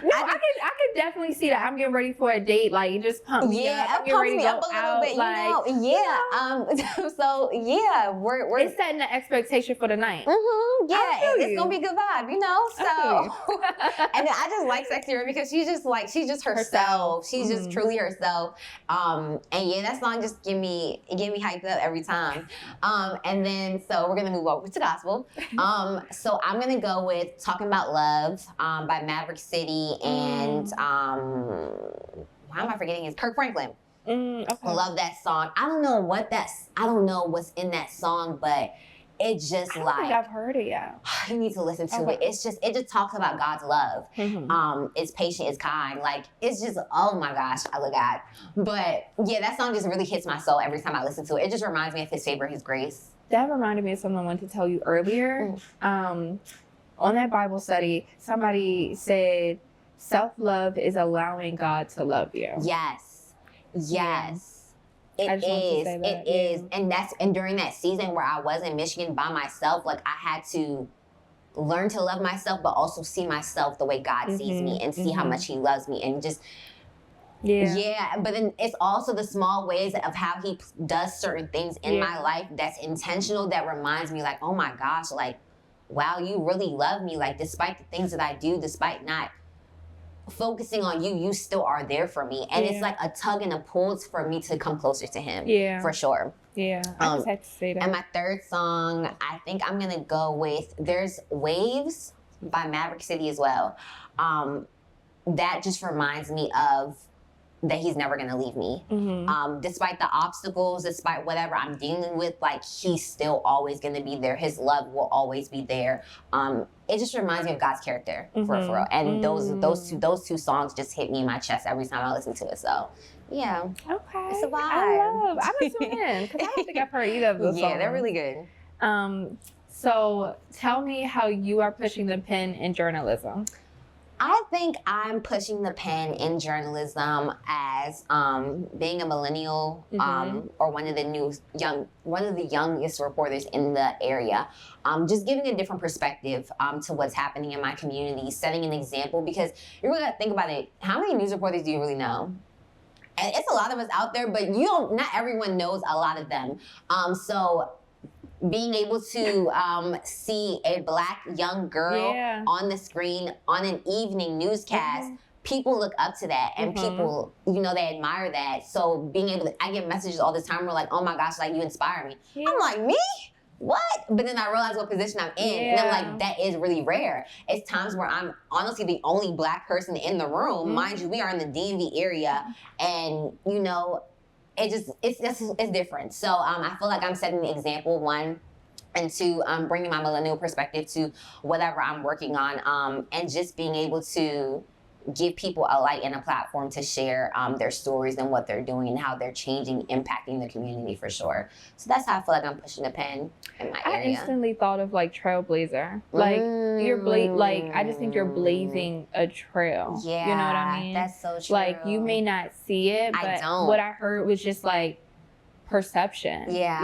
No, I could definitely see that. I'm getting ready for a date. Like, it just pump me up. Yeah, it pumps me up a little bit. Like, So yeah, we're it's setting the expectation for the night. Mm-hmm, yeah, it's gonna be a good vibe, you know. So, and I just like Sexy Red because she's just herself. She's just truly herself. And yeah, that song just get me hyped up every time. And then so we're gonna move over to gospel. So I'm gonna go with Talking About Love by Maverick City and why am I forgetting his Kirk Franklin. Okay. I love that song. I don't know what's in that song, but it just I don't think I've heard it yet. You need to listen to it. It just talks about God's love. It's patient, it's kind. Like, it's just, oh my gosh, I love God. But yeah, that song just really hits my soul every time I listen to it. It just reminds me of his favor, his grace. That reminded me of something I wanted to tell you earlier. On that Bible study, somebody said, self-love is allowing God to love you. Yes. It is. And during that season where I was in Michigan by myself, like, I had to learn to love myself, but also see myself the way God sees me and see how much he loves me and just but then it's also the small ways of how he does certain things in my life that's intentional, that reminds me, like, oh my gosh, like, wow, you really love me. Like, despite the things that I do, despite not focusing on you, you still are there for me. And it's like a tug and a pull for me to come closer to him. Yeah. For sure. Yeah. I just had to say that. And my third song, I think I'm gonna go with there's Waves by Maverick City as well. That just reminds me of that he's never gonna leave me. Despite the obstacles, despite whatever I'm dealing with, like, he's still always gonna be there. His love will always be there. It just reminds me of God's character, for real. And those two songs just hit me in my chest every time I listen to it. So, yeah. Okay. It's a vibe. I'm gonna tune in because I don't think I've heard either of those songs. Yeah, they're really good. So tell me how you are pushing the pen in journalism. I think I'm pushing the pen in journalism as being a millennial or one of the youngest reporters in the area. Just giving a different perspective to what's happening in my community, setting an example, because you really got to think about it. How many news reporters do you really know? And it's a lot of us out there, but not everyone knows a lot of them. So being able to see a Black young girl on the screen on an evening newscast, people look up to that, and people, they admire that. So being able to, I get messages all the time where, like, oh my gosh, like, you inspire me. I'm like, me? What? But then I realize what position I'm in, and I'm like, that is really rare. It's times where I'm honestly the only Black person in the room. Mind you, we are in the DMV area, and it's different. So I feel like I'm setting the example, one, and two, bringing my millennial perspective to whatever I'm working on, and just being able to give people a light and a platform to share their stories and what they're doing and how they're changing, impacting the community, for sure. So that's how I feel like I'm pushing the pen in my area. I instantly thought of, like, trailblazer. Like, I just think you're blazing a trail. Yeah. You know what I mean? That's so true. Like, you may not see it, but what I heard was just, like, perception. Yeah.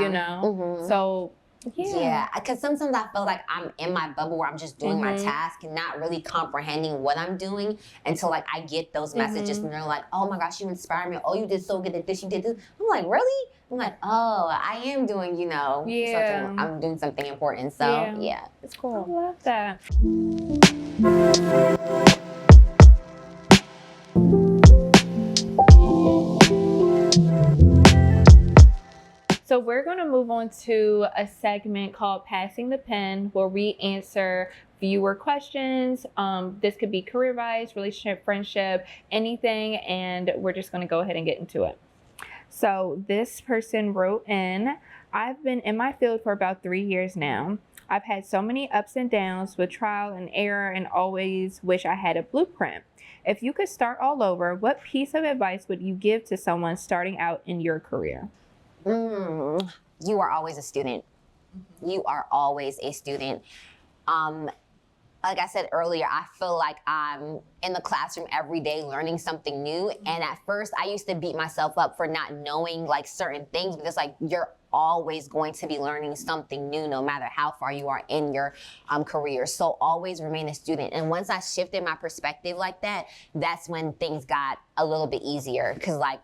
So, yeah, because sometimes I feel like I'm in my bubble where I'm just doing my task and not really comprehending what I'm doing until, like, I get those messages and they're like, oh my gosh, you inspire me. Oh, you did so good at this, you did this. I'm like, really? I'm like, oh, I am doing, something, I'm doing something important. So, yeah, it's cool. I love that. So we're going to move on to a segment called Passing the Pen, where we answer viewer questions. This could be career advice, relationship, friendship, anything, and we're just going to go ahead and get into it. So this person wrote in, I've been in my field for about 3 years now. I've had so many ups and downs with trial and error and always wish I had a blueprint. If you could start all over, what piece of advice would you give to someone starting out in your career? You are always a student. You are always a student. Like I said earlier, I feel like I'm in the classroom every day learning something new. And at first, I used to beat myself up for not knowing like certain things, because like you're always going to be learning something new, no matter how far you are in your career. So always remain a student. And once I shifted my perspective like that, that's when things got a little bit easier, because like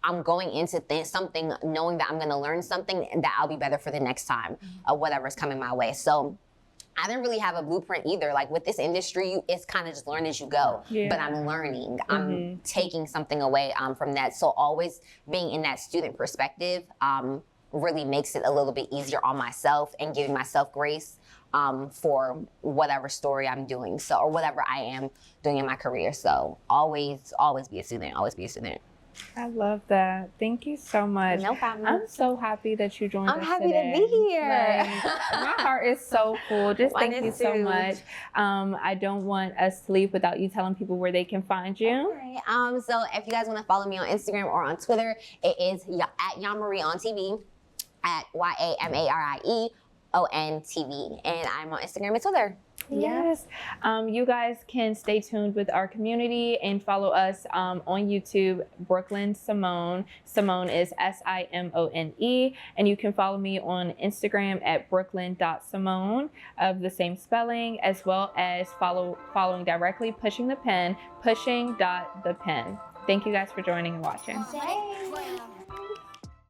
I'm going into something knowing that I'm going to learn something and that I'll be better for the next time of whatever's coming my way. So I didn't really have a blueprint either. Like with this industry, it's kind of just learn as you go. Yeah. But I'm learning. I'm taking something away from that. So always being in that student perspective really makes it a little bit easier on myself and giving myself grace for whatever story I'm doing. So, or whatever I am doing in my career. So always be a student. Always be a student. I love that. Thank you so much. No problem. I'm so happy that you joined us today. I'm happy to be here. Like, my heart is so full. Just Mine thank you is so too. much. I don't want us to leave without you telling people where they can find you. Alright. So if you guys want to follow me on Instagram or on Twitter, it is at Ya-Marie on TV, at YaMarie on TV, and I'm on Instagram and Twitter. Yes. You guys can stay tuned with our community and follow us on YouTube, Brooklyn Simone. Simone is Simone. And you can follow me on Instagram at brooklyn.simone of the same spelling, as well as following directly Pushing the Pen, pushing.thepen. Thank you guys for joining and watching. Bye.